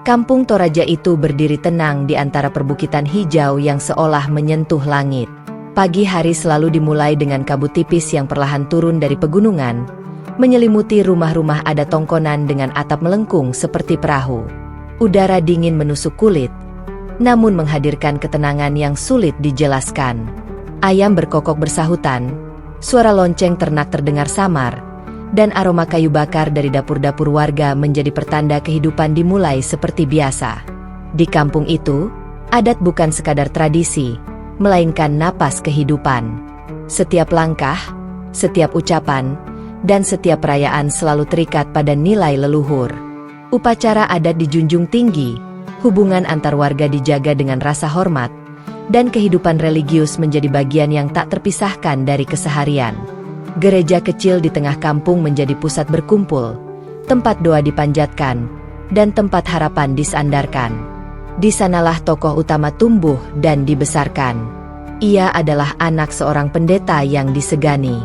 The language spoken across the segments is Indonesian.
Kampung Toraja itu berdiri tenang di antara perbukitan hijau yang seolah menyentuh langit. Pagi hari selalu dimulai dengan kabut tipis yang perlahan turun dari pegunungan, menyelimuti rumah-rumah adat tongkonan dengan atap melengkung seperti perahu. Udara dingin menusuk kulit, namun menghadirkan ketenangan yang sulit dijelaskan. Ayam berkokok bersahutan, suara lonceng ternak terdengar samar, dan aroma kayu bakar dari dapur-dapur warga menjadi pertanda kehidupan dimulai seperti biasa. Di kampung itu, adat bukan sekadar tradisi, melainkan napas kehidupan. Setiap langkah, setiap ucapan, dan setiap perayaan selalu terikat pada nilai leluhur. Upacara adat dijunjung tinggi, hubungan antar warga dijaga dengan rasa hormat, dan kehidupan religius menjadi bagian yang tak terpisahkan dari keseharian. Gereja kecil di tengah kampung menjadi pusat berkumpul, tempat doa dipanjatkan, dan tempat harapan disandarkan. Di sanalah tokoh utama tumbuh dan dibesarkan. Ia adalah anak seorang pendeta yang disegani.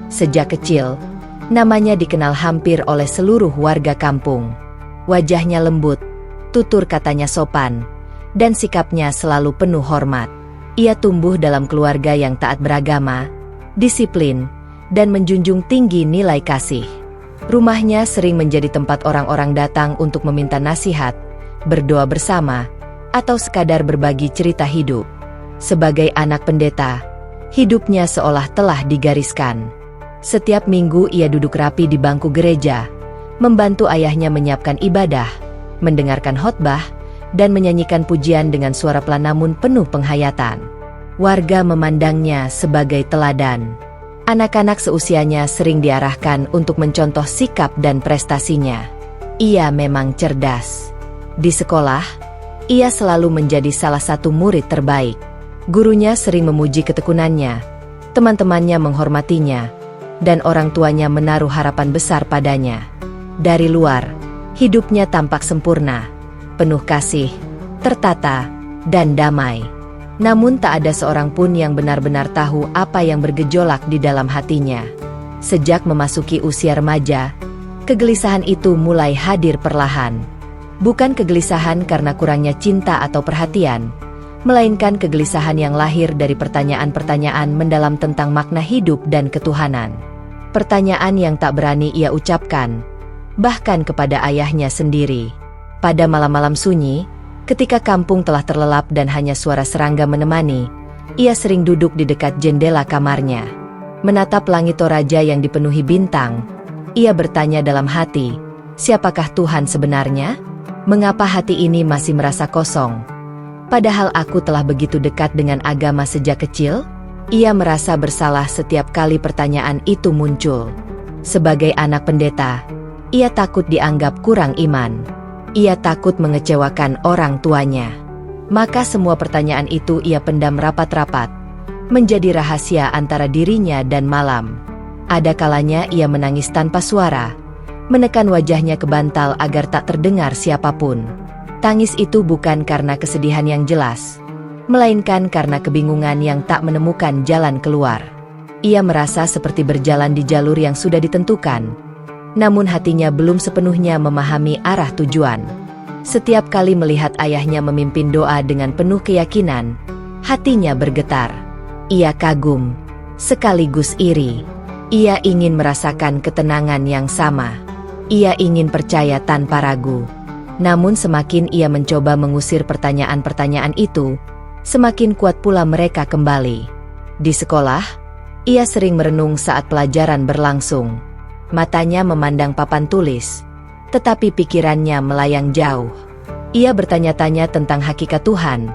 Sejak kecil, namanya dikenal hampir oleh seluruh warga kampung. Wajahnya lembut, tutur katanya sopan, dan sikapnya selalu penuh hormat. Ia tumbuh dalam keluarga yang taat beragama, disiplin, dan menjunjung tinggi nilai kasih. Rumahnya sering menjadi tempat orang-orang datang untuk meminta nasihat, berdoa bersama, atau sekadar berbagi cerita hidup. Sebagai anak pendeta, hidupnya seolah telah digariskan. Setiap minggu ia duduk rapi di bangku gereja, membantu ayahnya menyiapkan ibadah, mendengarkan khotbah, dan menyanyikan pujian dengan suara pelan namun penuh penghayatan. Warga memandangnya sebagai teladan. Anak-anak seusianya sering diarahkan untuk mencontoh sikap dan prestasinya. Ia memang cerdas. Di sekolah, ia selalu menjadi salah satu murid terbaik. Gurunya sering memuji ketekunannya, teman-temannya menghormatinya, dan orang tuanya menaruh harapan besar padanya. Dari luar, hidupnya tampak sempurna, penuh kasih, tertata, dan damai. Namun tak ada seorang pun yang benar-benar tahu apa yang bergejolak di dalam hatinya. Sejak memasuki usia remaja, kegelisahan itu mulai hadir perlahan. Bukan kegelisahan karena kurangnya cinta atau perhatian, melainkan kegelisahan yang lahir dari pertanyaan-pertanyaan mendalam tentang makna hidup dan ketuhanan. Pertanyaan yang tak berani ia ucapkan, bahkan kepada ayahnya sendiri. Pada malam-malam sunyi, ketika kampung telah terlelap dan hanya suara serangga menemani, ia sering duduk di dekat jendela kamarnya. Menatap langit Toraja yang dipenuhi bintang, ia bertanya dalam hati, siapakah Tuhan sebenarnya? Mengapa hati ini masih merasa kosong? Padahal aku telah begitu dekat dengan agama sejak kecil? Ia merasa bersalah setiap kali pertanyaan itu muncul. Sebagai anak pendeta, ia takut dianggap kurang iman. Ia takut mengecewakan orang tuanya. Maka semua pertanyaan itu ia pendam rapat-rapat, menjadi rahasia antara dirinya dan malam. Ada kalanya ia menangis tanpa suara, menekan wajahnya ke bantal agar tak terdengar siapapun. Tangis itu bukan karena kesedihan yang jelas, melainkan karena kebingungan yang tak menemukan jalan keluar. Ia merasa seperti berjalan di jalur yang sudah ditentukan, namun hatinya belum sepenuhnya memahami arah tujuan. Setiap kali melihat ayahnya memimpin doa dengan penuh keyakinan, hatinya bergetar. Ia kagum, sekaligus iri. Ia ingin merasakan ketenangan yang sama. Ia ingin percaya tanpa ragu. Namun semakin ia mencoba mengusir pertanyaan-pertanyaan itu, semakin kuat pula mereka kembali. Di sekolah, ia sering merenung saat pelajaran berlangsung. Matanya memandang papan tulis, tetapi pikirannya melayang jauh. Ia bertanya-tanya tentang hakikat Tuhan,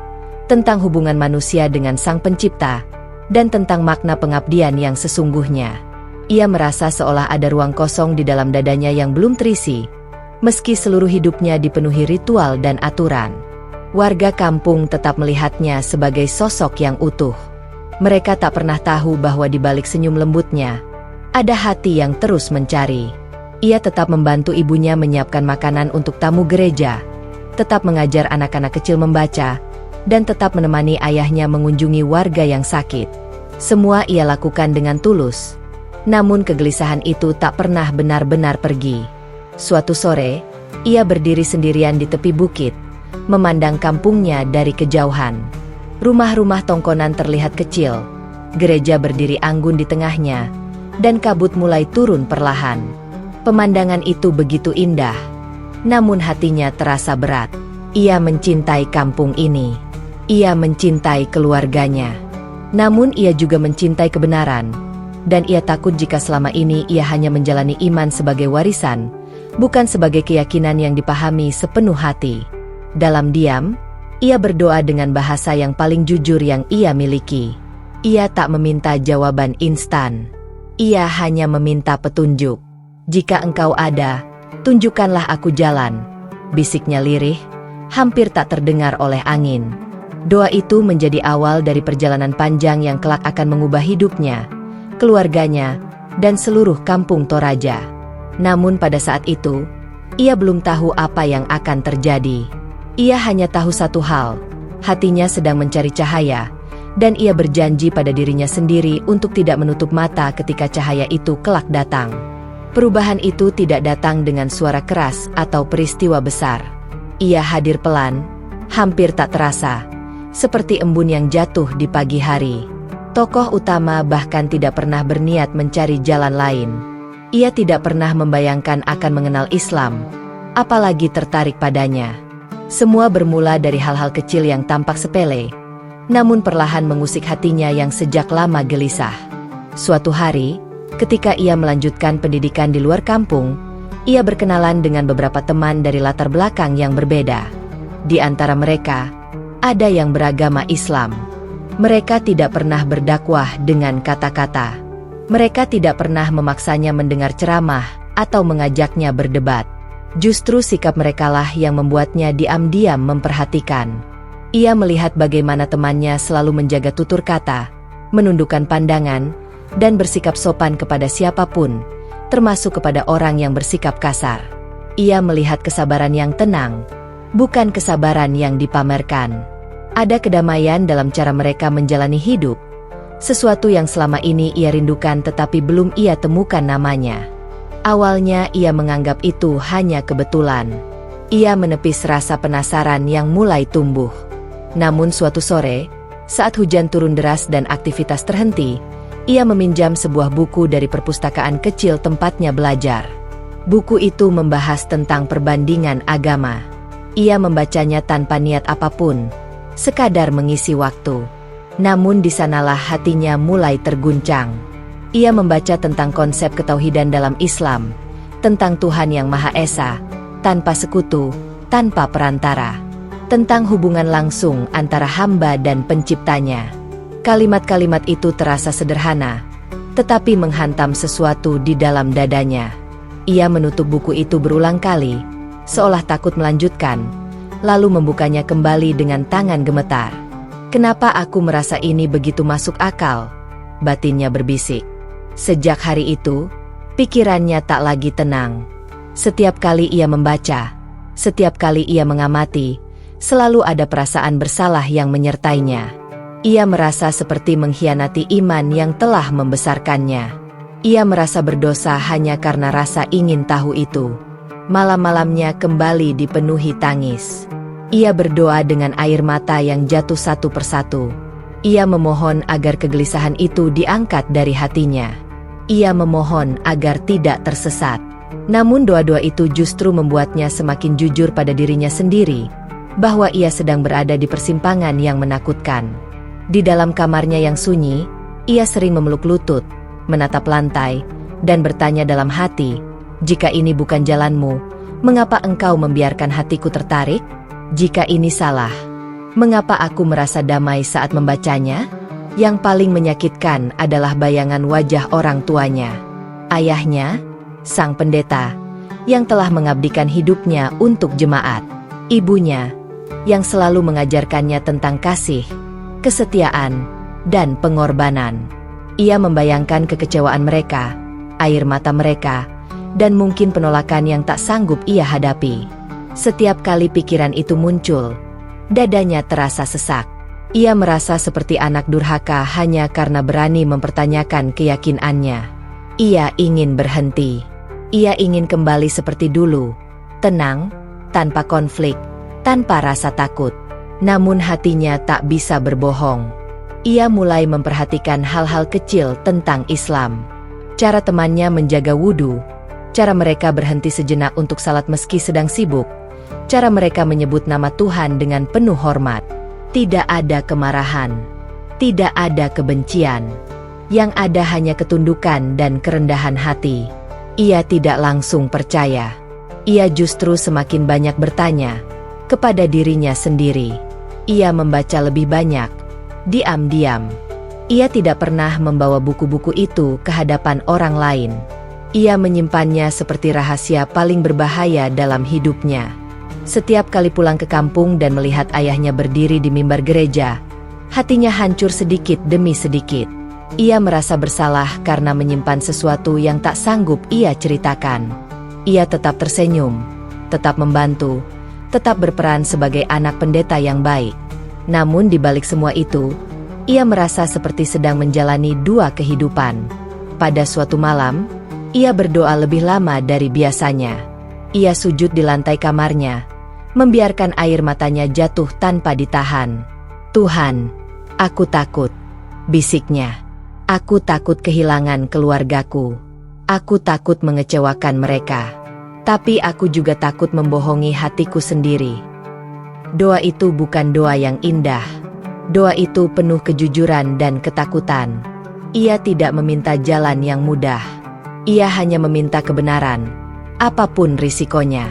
tentang hubungan manusia dengan Sang Pencipta, dan tentang makna pengabdian yang sesungguhnya. Ia merasa seolah ada ruang kosong di dalam dadanya yang belum terisi, meski seluruh hidupnya dipenuhi ritual dan aturan. Warga kampung tetap melihatnya sebagai sosok yang utuh. Mereka tak pernah tahu bahwa di balik senyum lembutnya, ada hati yang terus mencari. Ia tetap membantu ibunya menyiapkan makanan untuk tamu gereja, tetap mengajar anak-anak kecil membaca, dan tetap menemani ayahnya mengunjungi warga yang sakit. Semua ia lakukan dengan tulus. Namun kegelisahan itu tak pernah benar-benar pergi. Suatu sore, ia berdiri sendirian di tepi bukit, memandang kampungnya dari kejauhan. Rumah-rumah tongkonan terlihat kecil, gereja berdiri anggun di tengahnya, dan kabut mulai turun perlahan. Pemandangan itu begitu indah, namun hatinya terasa berat. Ia mencintai kampung ini. Ia mencintai keluarganya. Namun ia juga mencintai kebenaran. Dan ia takut jika selama ini ia hanya menjalani iman sebagai warisan, bukan sebagai keyakinan yang dipahami sepenuh hati. Dalam diam, ia berdoa dengan bahasa yang paling jujur yang ia miliki. Ia tak meminta jawaban instan. Ia hanya meminta petunjuk. "Jika engkau ada, tunjukkanlah aku jalan," bisiknya lirih, hampir tak terdengar oleh angin. Doa itu menjadi awal dari perjalanan panjang yang kelak akan mengubah hidupnya, keluarganya, dan seluruh kampung Toraja. Namun pada saat itu, ia belum tahu apa yang akan terjadi. Ia hanya tahu satu hal, hatinya sedang mencari cahaya, dan ia berjanji pada dirinya sendiri untuk tidak menutup mata ketika cahaya itu kelak datang. Perubahan itu tidak datang dengan suara keras atau peristiwa besar. Ia hadir pelan, hampir tak terasa, seperti embun yang jatuh di pagi hari. Tokoh utama bahkan tidak pernah berniat mencari jalan lain. Ia tidak pernah membayangkan akan mengenal Islam, apalagi tertarik padanya. Semua bermula dari hal-hal kecil yang tampak sepele, namun perlahan mengusik hatinya yang sejak lama gelisah. Suatu hari, ketika ia melanjutkan pendidikan di luar kampung, ia berkenalan dengan beberapa teman dari latar belakang yang berbeda. Di antara mereka, ada yang beragama Islam. Mereka tidak pernah berdakwah dengan kata-kata. Mereka tidak pernah memaksanya mendengar ceramah atau mengajaknya berdebat. Justru sikap merekalah yang membuatnya diam-diam memperhatikan. Ia melihat bagaimana temannya selalu menjaga tutur kata, menundukkan pandangan, dan bersikap sopan kepada siapapun, termasuk kepada orang yang bersikap kasar. Ia melihat kesabaran yang tenang, bukan kesabaran yang dipamerkan. Ada kedamaian dalam cara mereka menjalani hidup, sesuatu yang selama ini ia rindukan tetapi belum ia temukan namanya. Awalnya ia menganggap itu hanya kebetulan. Ia menepis rasa penasaran yang mulai tumbuh. Namun suatu sore, saat hujan turun deras dan aktivitas terhenti, ia meminjam sebuah buku dari perpustakaan kecil tempatnya belajar. Buku itu membahas tentang perbandingan agama. Ia membacanya tanpa niat apapun, sekadar mengisi waktu. Namun di sanalah hatinya mulai terguncang. Ia membaca tentang konsep ketauhidan dalam Islam, tentang Tuhan yang Maha Esa, tanpa sekutu, tanpa perantara, tentang hubungan langsung antara hamba dan penciptanya. Kalimat-kalimat itu terasa sederhana, tetapi menghantam sesuatu di dalam dadanya. Ia menutup buku itu berulang kali, seolah takut melanjutkan, lalu membukanya kembali dengan tangan gemetar. "Kenapa aku merasa ini begitu masuk akal?" batinnya berbisik. Sejak hari itu, pikirannya tak lagi tenang. Setiap kali ia membaca, setiap kali ia mengamati, selalu ada perasaan bersalah yang menyertainya. Ia merasa seperti mengkhianati iman yang telah membesarkannya. Ia merasa berdosa hanya karena rasa ingin tahu itu. Malam-malamnya kembali dipenuhi tangis. Ia berdoa dengan air mata yang jatuh satu persatu. Ia memohon agar kegelisahan itu diangkat dari hatinya. Ia memohon agar tidak tersesat. Namun doa-doa itu justru membuatnya semakin jujur pada dirinya sendiri, bahwa ia sedang berada di persimpangan yang menakutkan. Di dalam kamarnya yang sunyi, ia sering memeluk lutut, menatap lantai, dan bertanya dalam hati, "Jika ini bukan jalanmu, mengapa engkau membiarkan hatiku tertarik? Jika ini salah, mengapa aku merasa damai saat membacanya?" Yang paling menyakitkan adalah bayangan wajah orang tuanya. Ayahnya, sang pendeta, yang telah mengabdikan hidupnya untuk jemaat. Ibunya, yang selalu mengajarkannya tentang kasih, kesetiaan, dan pengorbanan. Ia membayangkan kekecewaan mereka, air mata mereka, dan mungkin penolakan yang tak sanggup ia hadapi. Setiap kali pikiran itu muncul, dadanya terasa sesak. Ia merasa seperti anak durhaka hanya karena berani mempertanyakan keyakinannya. Ia ingin berhenti. Ia ingin kembali seperti dulu, tenang, tanpa konflik, tanpa rasa takut. Namun hatinya tak bisa berbohong. Ia mulai memperhatikan hal-hal kecil tentang Islam. Cara temannya menjaga wudhu, cara mereka berhenti sejenak untuk salat meski sedang sibuk, cara mereka menyebut nama Tuhan dengan penuh hormat. Tidak ada kemarahan, tidak ada kebencian. Yang ada hanya ketundukan dan kerendahan hati. Ia tidak langsung percaya. Ia justru semakin banyak bertanya kepada dirinya sendiri. Ia membaca lebih banyak, diam-diam. Ia tidak pernah membawa buku-buku itu ke hadapan orang lain. Ia menyimpannya seperti rahasia paling berbahaya dalam hidupnya. Setiap kali pulang ke kampung dan melihat ayahnya berdiri di mimbar gereja, hatinya hancur sedikit demi sedikit. Ia merasa bersalah karena menyimpan sesuatu yang tak sanggup ia ceritakan. Ia tetap tersenyum, tetap membantu, tetap berperan sebagai anak pendeta yang baik. Namun di balik semua itu, ia merasa seperti sedang menjalani dua kehidupan. Pada suatu malam, ia berdoa lebih lama dari biasanya. Ia sujud di lantai kamarnya, membiarkan air matanya jatuh tanpa ditahan. "Tuhan, aku takut," bisiknya. "Aku takut kehilangan keluargaku. Aku takut mengecewakan mereka. Tapi aku juga takut membohongi hatiku sendiri." Doa itu bukan doa yang indah. Doa itu penuh kejujuran dan ketakutan. Ia tidak meminta jalan yang mudah. Ia hanya meminta kebenaran, apapun risikonya.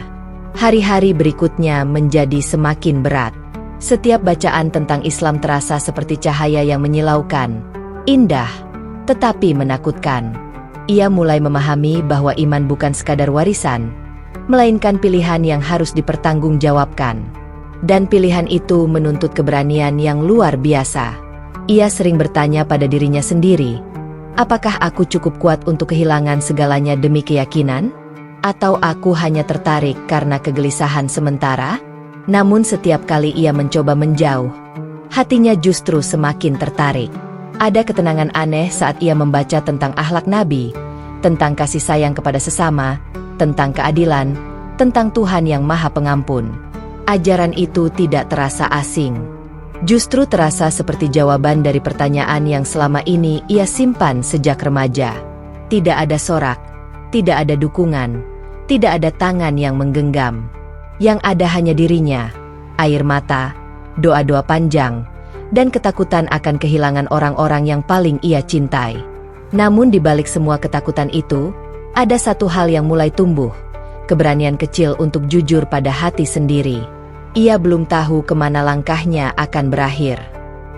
Hari-hari berikutnya menjadi semakin berat. Setiap bacaan tentang Islam terasa seperti cahaya yang menyilaukan, indah, tetapi menakutkan. Ia mulai memahami bahwa iman bukan sekadar warisan, melainkan pilihan yang harus dipertanggungjawabkan. Dan pilihan itu menuntut keberanian yang luar biasa. Ia sering bertanya pada dirinya sendiri, apakah aku cukup kuat untuk kehilangan segalanya demi keyakinan? Atau aku hanya tertarik karena kegelisahan sementara? Namun setiap kali ia mencoba menjauh, hatinya justru semakin tertarik. Ada ketenangan aneh saat ia membaca tentang akhlak Nabi, tentang kasih sayang kepada sesama, tentang keadilan, tentang Tuhan yang Maha Pengampun. Ajaran itu tidak terasa asing. Justru terasa seperti jawaban dari pertanyaan yang selama ini ia simpan sejak remaja. Tidak ada sorak, tidak ada dukungan, tidak ada tangan yang menggenggam. Yang ada hanya dirinya, air mata, doa-doa panjang, dan ketakutan akan kehilangan orang-orang yang paling ia cintai. Namun di balik semua ketakutan itu, ada satu hal yang mulai tumbuh, keberanian kecil untuk jujur pada hati sendiri. Ia belum tahu kemana langkahnya akan berakhir.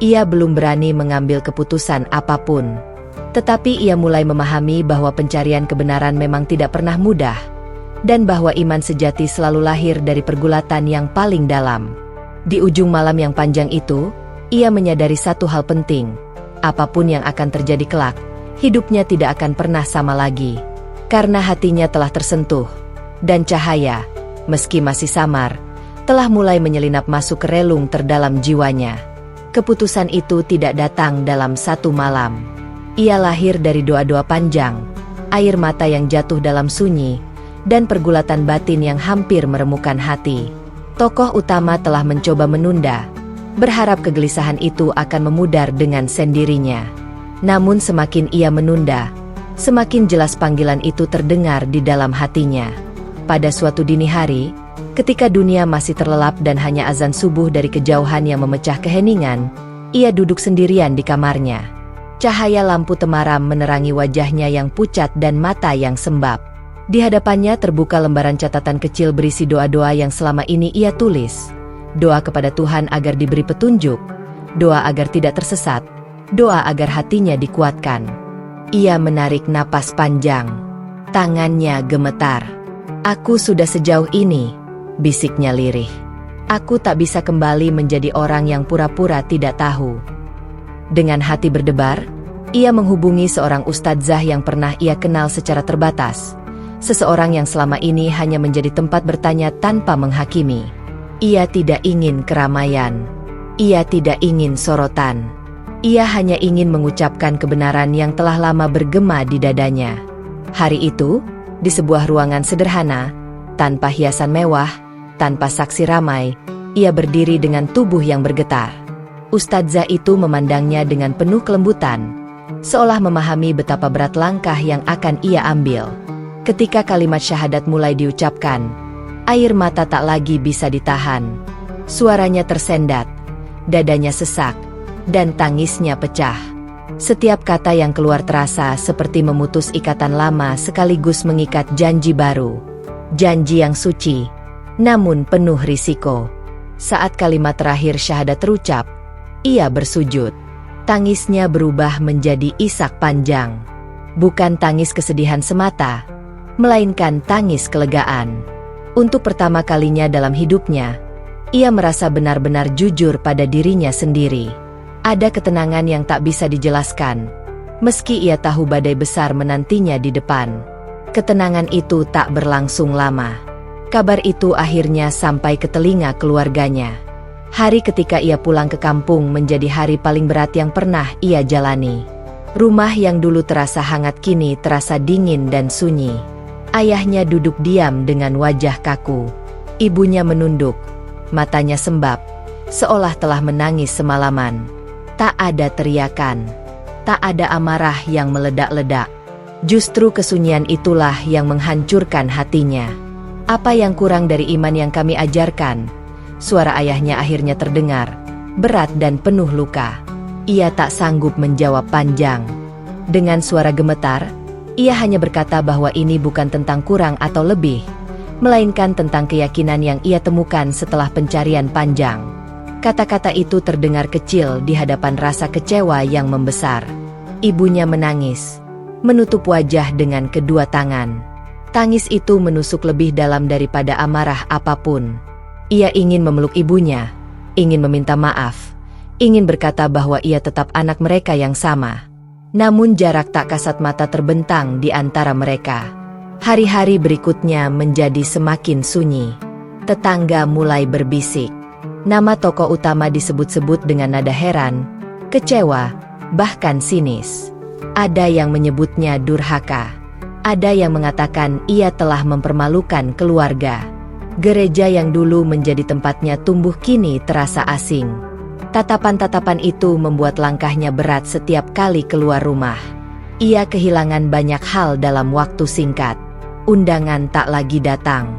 Ia belum berani mengambil keputusan apapun. Tetapi ia mulai memahami bahwa pencarian kebenaran memang tidak pernah mudah, dan bahwa iman sejati selalu lahir dari pergulatan yang paling dalam. Di ujung malam yang panjang itu, ia menyadari satu hal penting. Apapun yang akan terjadi kelak, hidupnya tidak akan pernah sama lagi. Karena hatinya telah tersentuh, dan cahaya, meski masih samar, telah mulai menyelinap masuk ke relung terdalam jiwanya. Keputusan itu tidak datang dalam satu malam. Ia lahir dari doa-doa panjang, air mata yang jatuh dalam sunyi, dan pergulatan batin yang hampir meremukkan hati. Tokoh utama telah mencoba menunda, berharap kegelisahan itu akan memudar dengan sendirinya. Namun semakin ia menunda, semakin jelas panggilan itu terdengar di dalam hatinya. Pada suatu dini hari, ketika dunia masih terlelap dan hanya azan subuh dari kejauhan yang memecah keheningan, ia duduk sendirian di kamarnya. Cahaya lampu temaram menerangi wajahnya yang pucat dan mata yang sembab. Di hadapannya terbuka lembaran catatan kecil berisi doa-doa yang selama ini ia tulis. Doa kepada Tuhan agar diberi petunjuk, doa agar tidak tersesat, doa agar hatinya dikuatkan. Ia menarik napas panjang. Tangannya gemetar. "Aku sudah sejauh ini," bisiknya lirih. "Aku tak bisa kembali menjadi orang yang pura-pura tidak tahu." Dengan hati berdebar, ia menghubungi seorang ustadzah yang pernah ia kenal secara terbatas. Seseorang yang selama ini hanya menjadi tempat bertanya tanpa menghakimi. Ia tidak ingin keramaian. Ia tidak ingin sorotan. Ia hanya ingin mengucapkan kebenaran yang telah lama bergema di dadanya. Hari itu, di sebuah ruangan sederhana, tanpa hiasan mewah, tanpa saksi ramai, ia berdiri dengan tubuh yang bergetar. Ustadzah itu memandangnya dengan penuh kelembutan, seolah memahami betapa berat langkah yang akan ia ambil. Ketika kalimat syahadat mulai diucapkan, air mata tak lagi bisa ditahan. Suaranya tersendat, dadanya sesak, dan tangisnya pecah. Setiap kata yang keluar terasa seperti memutus ikatan lama sekaligus mengikat janji baru. Janji yang suci, namun penuh risiko. Saat kalimat terakhir syahadat terucap, ia bersujud. Tangisnya berubah menjadi isak panjang. Bukan tangis kesedihan semata, melainkan tangis kelegaan. Untuk pertama kalinya dalam hidupnya, ia merasa benar-benar jujur pada dirinya sendiri. Ada ketenangan yang tak bisa dijelaskan, meski ia tahu badai besar menantinya di depan. Ketenangan itu tak berlangsung lama. Kabar itu akhirnya sampai ke telinga keluarganya. Hari ketika ia pulang ke kampung menjadi hari paling berat yang pernah ia jalani. Rumah yang dulu terasa hangat kini terasa dingin dan sunyi. Ayahnya duduk diam dengan wajah kaku. Ibunya menunduk, matanya sembab, seolah telah menangis semalaman. Tak ada teriakan, tak ada amarah yang meledak-ledak. Justru kesunyian itulah yang menghancurkan hatinya. Apa yang kurang dari iman yang kami ajarkan? Suara ayahnya akhirnya terdengar, berat dan penuh luka. Ia tak sanggup menjawab panjang. Dengan suara gemetar, ia hanya berkata bahwa ini bukan tentang kurang atau lebih, melainkan tentang keyakinan yang ia temukan setelah pencarian panjang. Kata-kata itu terdengar kecil di hadapan rasa kecewa yang membesar. Ibunya menangis, menutup wajah dengan kedua tangan. Tangis itu menusuk lebih dalam daripada amarah apapun. Ia ingin memeluk ibunya, ingin meminta maaf, ingin berkata bahwa ia tetap anak mereka yang sama. Namun jarak tak kasat mata terbentang di antara mereka. Hari-hari berikutnya menjadi semakin sunyi. Tetangga mulai berbisik. Nama tokoh utama disebut-sebut dengan nada heran, kecewa, bahkan sinis. Ada yang menyebutnya durhaka. Ada yang mengatakan ia telah mempermalukan keluarga. Gereja yang dulu menjadi tempatnya tumbuh kini terasa asing. Tatapan-tatapan itu membuat langkahnya berat setiap kali keluar rumah. Ia kehilangan banyak hal dalam waktu singkat. Undangan tak lagi datang.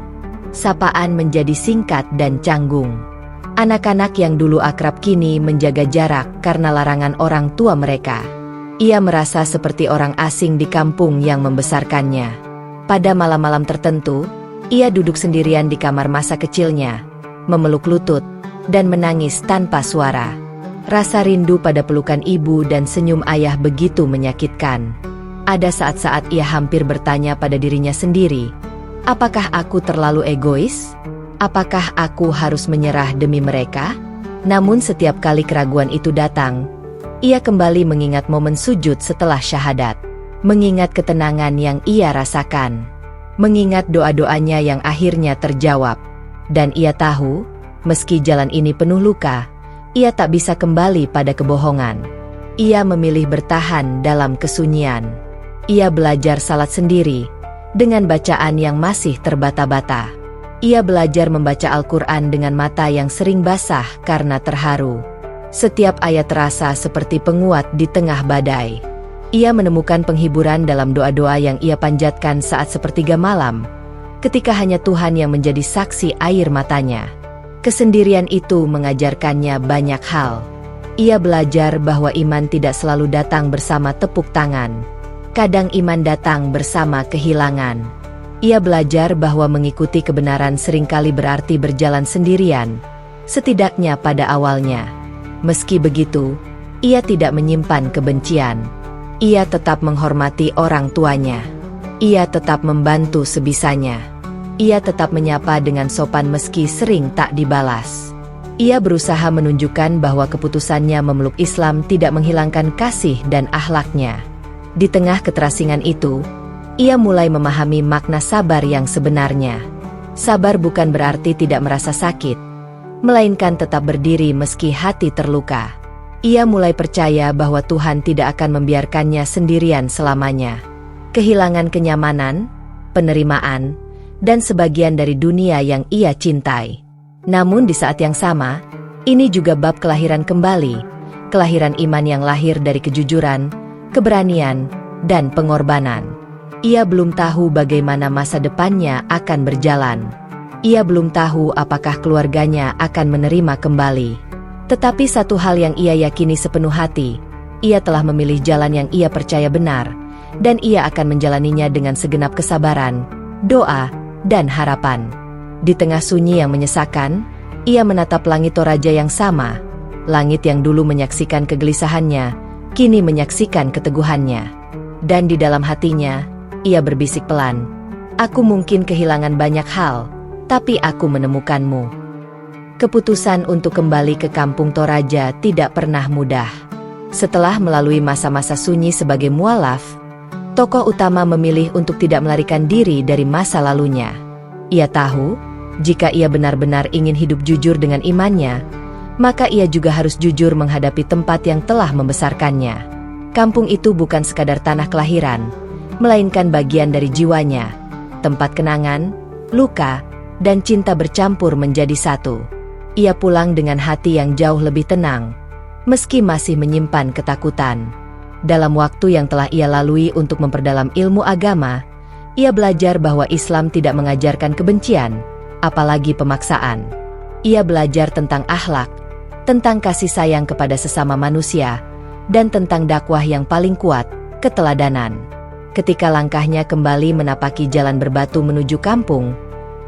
Sapaan menjadi singkat dan canggung. Anak-anak yang dulu akrab kini menjaga jarak karena larangan orang tua mereka. Ia merasa seperti orang asing di kampung yang membesarkannya. Pada malam-malam tertentu, ia duduk sendirian di kamar masa kecilnya, memeluk lutut, dan menangis tanpa suara. Rasa rindu pada pelukan ibu dan senyum ayah begitu menyakitkan. Ada saat-saat ia hampir bertanya pada dirinya sendiri, apakah aku terlalu egois? Apakah aku harus menyerah demi mereka? Namun setiap kali keraguan itu datang, ia kembali mengingat momen sujud setelah syahadat, mengingat ketenangan yang ia rasakan, mengingat doa-doanya yang akhirnya terjawab. Dan ia tahu, meski jalan ini penuh luka, ia tak bisa kembali pada kebohongan. Ia memilih bertahan dalam kesunyian. Ia belajar salat sendiri, dengan bacaan yang masih terbata-bata. Ia belajar membaca Al-Quran dengan mata yang sering basah karena terharu. Setiap ayat terasa seperti penguat di tengah badai. Ia menemukan penghiburan dalam doa-doa yang ia panjatkan saat sepertiga malam, ketika hanya Tuhan yang menjadi saksi air matanya. Kesendirian itu mengajarkannya banyak hal. Ia belajar bahwa iman tidak selalu datang bersama tepuk tangan. Kadang iman datang bersama kehilangan. Ia belajar bahwa mengikuti kebenaran seringkali berarti berjalan sendirian, setidaknya pada awalnya. Meski begitu, ia tidak menyimpan kebencian. Ia tetap menghormati orang tuanya. Ia tetap membantu sebisanya. Ia tetap menyapa dengan sopan meski sering tak dibalas. Ia berusaha menunjukkan bahwa keputusannya memeluk Islam tidak menghilangkan kasih dan akhlaknya. Di tengah keterasingan itu, ia mulai memahami makna sabar yang sebenarnya. Sabar bukan berarti tidak merasa sakit, melainkan tetap berdiri meski hati terluka. Ia mulai percaya bahwa Tuhan tidak akan membiarkannya sendirian selamanya. Kehilangan kenyamanan, penerimaan, dan sebagian dari dunia yang ia cintai. Namun di saat yang sama, ini juga bab kelahiran kembali, kelahiran iman yang lahir dari kejujuran, keberanian, dan pengorbanan. Ia belum tahu bagaimana masa depannya akan berjalan. Ia belum tahu apakah keluarganya akan menerima kembali. Tetapi satu hal yang ia yakini sepenuh hati, ia telah memilih jalan yang ia percaya benar, dan ia akan menjalaninya dengan segenap kesabaran, doa, dan harapan. Di tengah sunyi yang menyesakan, ia menatap langit Toraja yang sama. Langit yang dulu menyaksikan kegelisahannya, kini menyaksikan keteguhannya. Dan di dalam hatinya, ia berbisik pelan, "Aku mungkin kehilangan banyak hal, tapi aku menemukanmu." Keputusan untuk kembali ke kampung Toraja tidak pernah mudah. Setelah melalui masa-masa sunyi sebagai mualaf, tokoh utama memilih untuk tidak melarikan diri dari masa lalunya. Ia tahu, jika ia benar-benar ingin hidup jujur dengan imannya, maka ia juga harus jujur menghadapi tempat yang telah membesarkannya. Kampung itu bukan sekadar tanah kelahiran, melainkan bagian dari jiwanya, tempat kenangan, luka, dan cinta bercampur menjadi satu. Ia pulang dengan hati yang jauh lebih tenang, meski masih menyimpan ketakutan. Dalam waktu yang telah ia lalui untuk memperdalam ilmu agama, ia belajar bahwa Islam tidak mengajarkan kebencian, apalagi pemaksaan. Ia belajar tentang akhlak, tentang kasih sayang kepada sesama manusia, dan tentang dakwah yang paling kuat, keteladanan. Ketika langkahnya kembali menapaki jalan berbatu menuju kampung,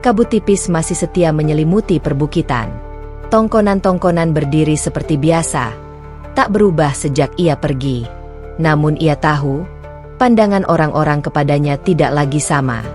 kabut tipis masih setia menyelimuti perbukitan. Tongkonan-tongkonan berdiri seperti biasa, tak berubah sejak ia pergi. Namun ia tahu, pandangan orang-orang kepadanya tidak lagi sama.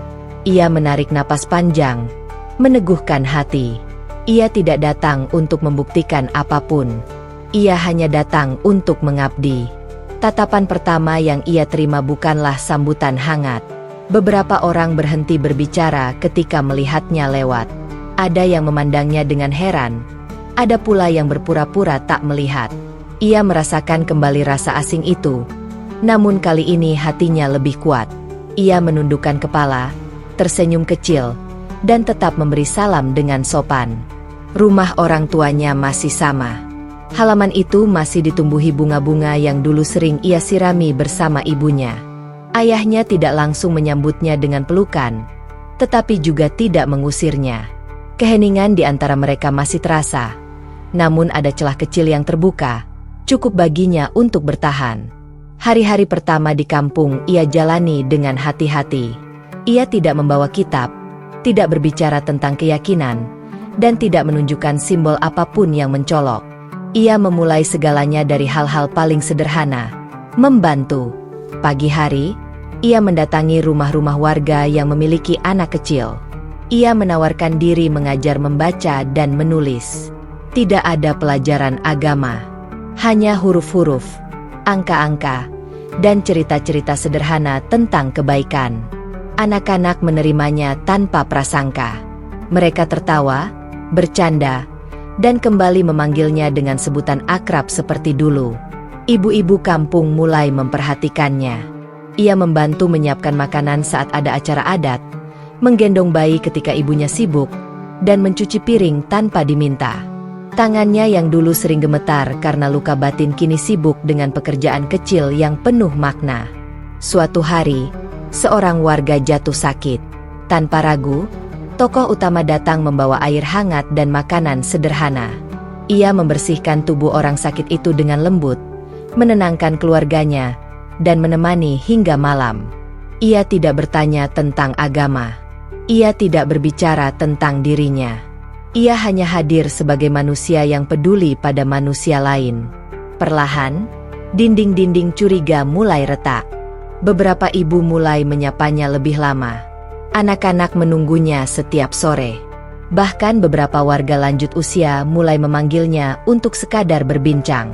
Ia menarik napas panjang, meneguhkan hati. Ia tidak datang untuk membuktikan apapun. Ia hanya datang untuk mengabdi. Tatapan pertama yang ia terima bukanlah sambutan hangat. Beberapa orang berhenti berbicara ketika melihatnya lewat. Ada yang memandangnya dengan heran. Ada pula yang berpura-pura tak melihat. Ia merasakan kembali rasa asing itu. Namun kali ini hatinya lebih kuat. Ia menundukkan kepala, tersenyum kecil, dan tetap memberi salam dengan sopan. Rumah orang tuanya masih sama. Halaman itu masih ditumbuhi bunga-bunga yang dulu sering ia sirami bersama ibunya. Ayahnya tidak langsung menyambutnya dengan pelukan, tetapi juga tidak mengusirnya. Keheningan di antara mereka masih terasa, namun ada celah kecil yang terbuka, cukup baginya untuk bertahan. Hari-hari pertama di kampung ia jalani dengan hati-hati. Ia tidak membawa kitab, tidak berbicara tentang keyakinan, dan tidak menunjukkan simbol apapun yang mencolok. Ia memulai segalanya dari hal-hal paling sederhana, membantu. Pagi hari, ia mendatangi rumah-rumah warga yang memiliki anak kecil. Ia menawarkan diri mengajar membaca dan menulis. Tidak ada pelajaran agama, hanya huruf-huruf, angka-angka, dan cerita-cerita sederhana tentang kebaikan. Anak-anak menerimanya tanpa prasangka. Mereka tertawa, bercanda, dan kembali memanggilnya dengan sebutan akrab seperti dulu. Ibu-ibu kampung mulai memperhatikannya. Ia membantu menyiapkan makanan saat ada acara adat, menggendong bayi ketika ibunya sibuk, dan mencuci piring tanpa diminta. Tangannya yang dulu sering gemetar karena luka batin kini sibuk dengan pekerjaan kecil yang penuh makna. Suatu hari, seorang warga jatuh sakit. Tanpa ragu, tokoh utama datang membawa air hangat dan makanan sederhana. Ia membersihkan tubuh orang sakit itu dengan lembut, menenangkan keluarganya, dan menemani hingga malam. Ia tidak bertanya tentang agama. Ia tidak berbicara tentang dirinya. Ia hanya hadir sebagai manusia yang peduli pada manusia lain. Perlahan, dinding-dinding curiga mulai retak. Beberapa ibu mulai menyapanya lebih lama. Anak-anak menunggunya setiap sore. Bahkan beberapa warga lanjut usia mulai memanggilnya untuk sekadar berbincang.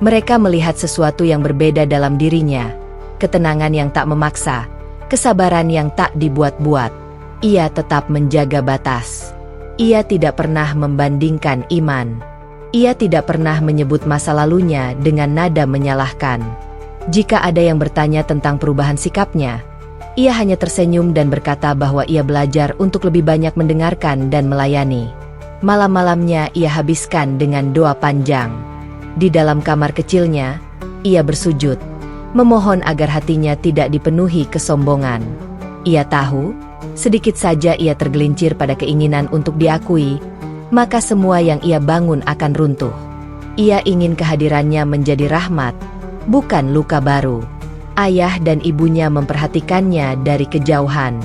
Mereka melihat sesuatu yang berbeda dalam dirinya, ketenangan yang tak memaksa, kesabaran yang tak dibuat-buat. Ia tetap menjaga batas. Ia tidak pernah membandingkan iman. Ia tidak pernah menyebut masa lalunya dengan nada menyalahkan. Jika ada yang bertanya tentang perubahan sikapnya, ia hanya tersenyum dan berkata bahwa ia belajar untuk lebih banyak mendengarkan dan melayani. Malam-malamnya ia habiskan dengan doa panjang. Di dalam kamar kecilnya, ia bersujud, memohon agar hatinya tidak dipenuhi kesombongan. Ia tahu, sedikit saja ia tergelincir pada keinginan untuk diakui, maka semua yang ia bangun akan runtuh. Ia ingin kehadirannya menjadi rahmat, bukan luka baru. Ayah dan ibunya memperhatikannya dari kejauhan.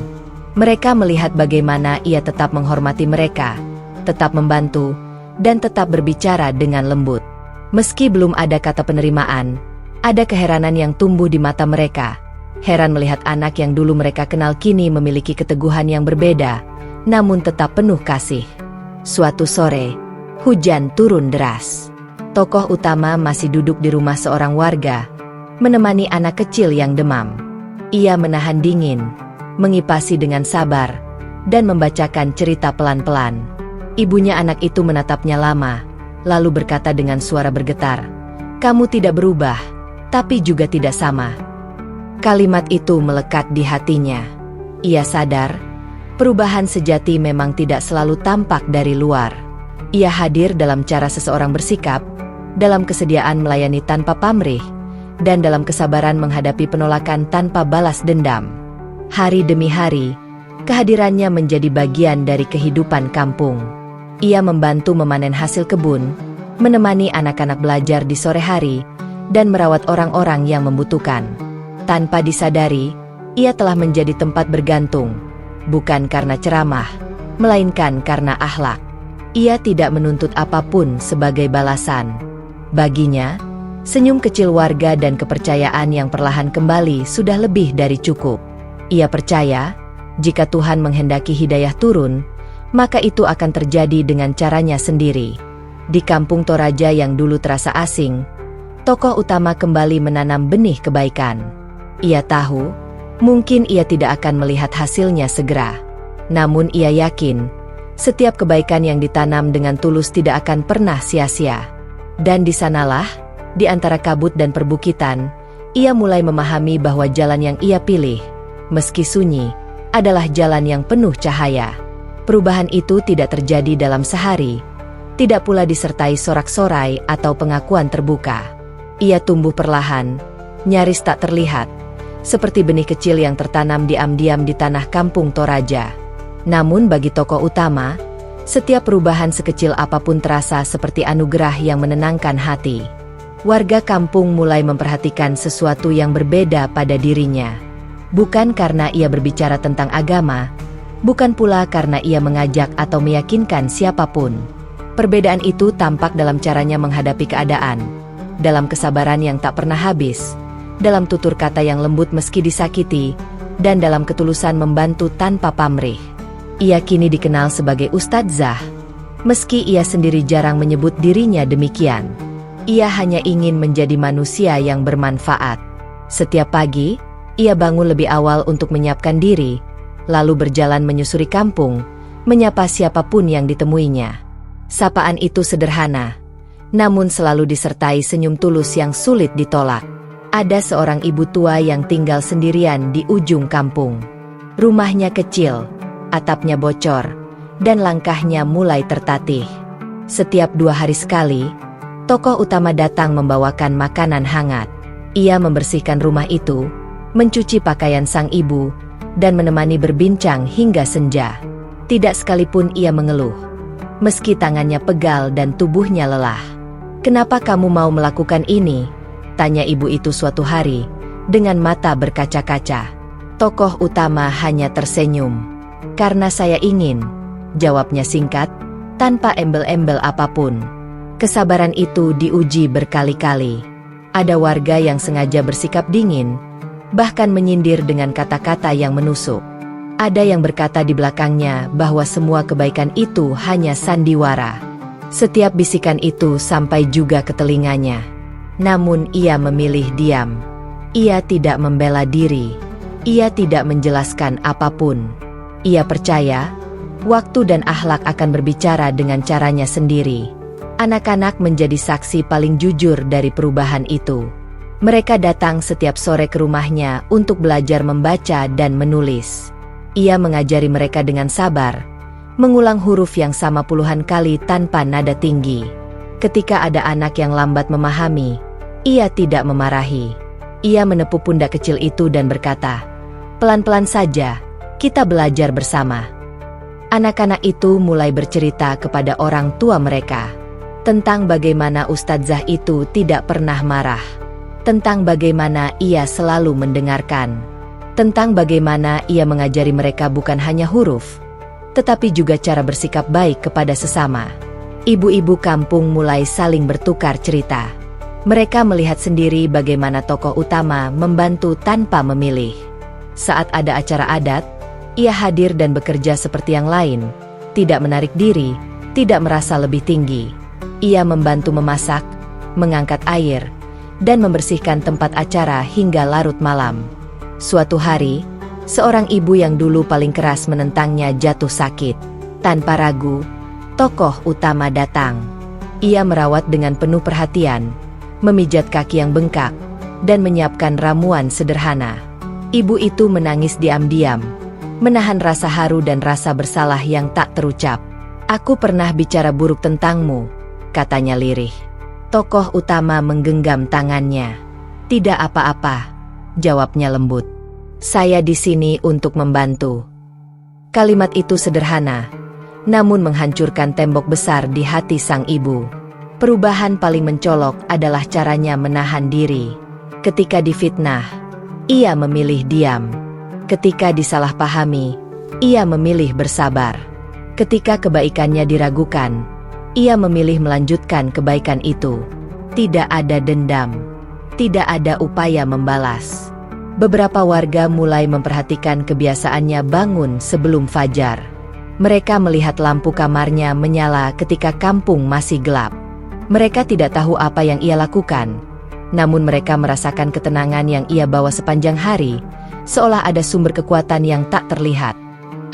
Mereka melihat bagaimana ia tetap menghormati mereka, tetap membantu, dan tetap berbicara dengan lembut. Meski belum ada kata penerimaan, ada keheranan yang tumbuh di mata mereka. Heran melihat anak yang dulu mereka kenal kini memiliki keteguhan yang berbeda, namun tetap penuh kasih. Suatu sore, hujan turun deras. Tokoh utama masih duduk di rumah seorang warga, menemani anak kecil yang demam. Ia menahan dingin, mengipasi dengan sabar, dan membacakan cerita pelan-pelan. Ibunya anak itu menatapnya lama, lalu berkata dengan suara bergetar, "Kamu tidak berubah, tapi juga tidak sama." Kalimat itu melekat di hatinya. Ia sadar, perubahan sejati memang tidak selalu tampak dari luar. Ia hadir dalam cara seseorang bersikap, dalam kesediaan melayani tanpa pamrih, dan dalam kesabaran menghadapi penolakan tanpa balas dendam. Hari demi hari, kehadirannya menjadi bagian dari kehidupan kampung. Ia membantu memanen hasil kebun, menemani anak-anak belajar di sore hari, dan merawat orang-orang yang membutuhkan. Tanpa disadari, ia telah menjadi tempat bergantung, bukan karena ceramah, melainkan karena akhlak. Ia tidak menuntut apapun sebagai balasan. Baginya, senyum kecil warga dan kepercayaan yang perlahan kembali sudah lebih dari cukup. Ia percaya, jika Tuhan menghendaki hidayah turun, maka itu akan terjadi dengan caranya sendiri. Di kampung Toraja yang dulu terasa asing, tokoh utama kembali menanam benih kebaikan. Ia tahu, mungkin ia tidak akan melihat hasilnya segera. Namun ia yakin, setiap kebaikan yang ditanam dengan tulus tidak akan pernah sia-sia. Dan di sanalah, di antara kabut dan perbukitan, ia mulai memahami bahwa jalan yang ia pilih, meski sunyi, adalah jalan yang penuh cahaya. Perubahan itu tidak terjadi dalam sehari, tidak pula disertai sorak-sorai atau pengakuan terbuka. Ia tumbuh perlahan, nyaris tak terlihat, seperti benih kecil yang tertanam diam-diam di tanah kampung Toraja. Namun bagi tokoh utama, setiap perubahan sekecil apapun terasa seperti anugerah yang menenangkan hati. Warga kampung mulai memperhatikan sesuatu yang berbeda pada dirinya. Bukan karena ia berbicara tentang agama, bukan pula karena ia mengajak atau meyakinkan siapapun. Perbedaan itu tampak dalam caranya menghadapi keadaan, dalam kesabaran yang tak pernah habis, dalam tutur kata yang lembut meski disakiti, dan dalam ketulusan membantu tanpa pamrih. Ia kini dikenal sebagai Ustadz Zah, meski ia sendiri jarang menyebut dirinya demikian. Ia hanya ingin menjadi manusia yang bermanfaat. Setiap pagi, ia bangun lebih awal untuk menyiapkan diri, lalu berjalan menyusuri kampung, menyapa siapapun yang ditemuinya. Sapaan itu sederhana, namun selalu disertai senyum tulus yang sulit ditolak. Ada seorang ibu tua yang tinggal sendirian di ujung kampung. Rumahnya kecil, atapnya bocor, dan langkahnya mulai tertatih. Setiap 2 hari sekali, tokoh utama datang membawakan makanan hangat. Ia membersihkan rumah itu, mencuci pakaian sang ibu, dan menemani berbincang hingga senja. Tidak sekalipun ia mengeluh, meski tangannya pegal dan tubuhnya lelah. "Kenapa kamu mau melakukan ini?" tanya ibu itu suatu hari, dengan mata berkaca-kaca. Tokoh utama hanya tersenyum. "Karena saya ingin," jawabnya singkat, tanpa embel-embel apapun. Kesabaran itu diuji berkali-kali. Ada warga yang sengaja bersikap dingin, bahkan menyindir dengan kata-kata yang menusuk. Ada yang berkata di belakangnya bahwa semua kebaikan itu hanya sandiwara. Setiap bisikan itu sampai juga ke telinganya. Namun ia memilih diam. Ia tidak membela diri. Ia tidak menjelaskan apapun. Ia percaya, waktu dan akhlak akan berbicara dengan caranya sendiri. Anak-anak menjadi saksi paling jujur dari perubahan itu. Mereka datang setiap sore ke rumahnya untuk belajar membaca dan menulis. Ia mengajari mereka dengan sabar, mengulang huruf yang sama puluhan kali tanpa nada tinggi. Ketika ada anak yang lambat memahami, ia tidak memarahi. Ia menepuk pundak kecil itu dan berkata, "Pelan-pelan saja, kita belajar bersama." Anak-anak itu mulai bercerita kepada orang tua mereka tentang bagaimana ustadzah itu tidak pernah marah, tentang bagaimana ia selalu mendengarkan, tentang bagaimana ia mengajari mereka bukan hanya huruf, tetapi juga cara bersikap baik kepada sesama. Ibu-ibu kampung mulai saling bertukar cerita. Mereka melihat sendiri bagaimana tokoh utama membantu tanpa memilih. Saat ada acara adat, ia hadir dan bekerja seperti yang lain, tidak menarik diri, tidak merasa lebih tinggi. Ia membantu memasak, mengangkat air, dan membersihkan tempat acara hingga larut malam. Suatu hari, seorang ibu yang dulu paling keras menentangnya jatuh sakit. Tanpa ragu, tokoh utama datang. Ia merawat dengan penuh perhatian, memijat kaki yang bengkak, dan menyiapkan ramuan sederhana. Ibu itu menangis diam-diam, menahan rasa haru dan rasa bersalah yang tak terucap. "Aku pernah bicara buruk tentangmu," katanya lirih. Tokoh utama menggenggam tangannya. "Tidak apa-apa," jawabnya lembut. "Saya di sini untuk membantu." Kalimat itu sederhana, namun menghancurkan tembok besar di hati sang ibu. Perubahan paling mencolok adalah caranya menahan diri. Ketika difitnah, ia memilih diam. Ketika disalahpahami, ia memilih bersabar. Ketika kebaikannya diragukan, ia memilih melanjutkan kebaikan itu. Tidak ada dendam, tidak ada upaya membalas. Beberapa warga mulai memperhatikan kebiasaannya bangun sebelum fajar. Mereka melihat lampu kamarnya menyala ketika kampung masih gelap. Mereka tidak tahu apa yang ia lakukan, namun mereka merasakan ketenangan yang ia bawa sepanjang hari, seolah ada sumber kekuatan yang tak terlihat.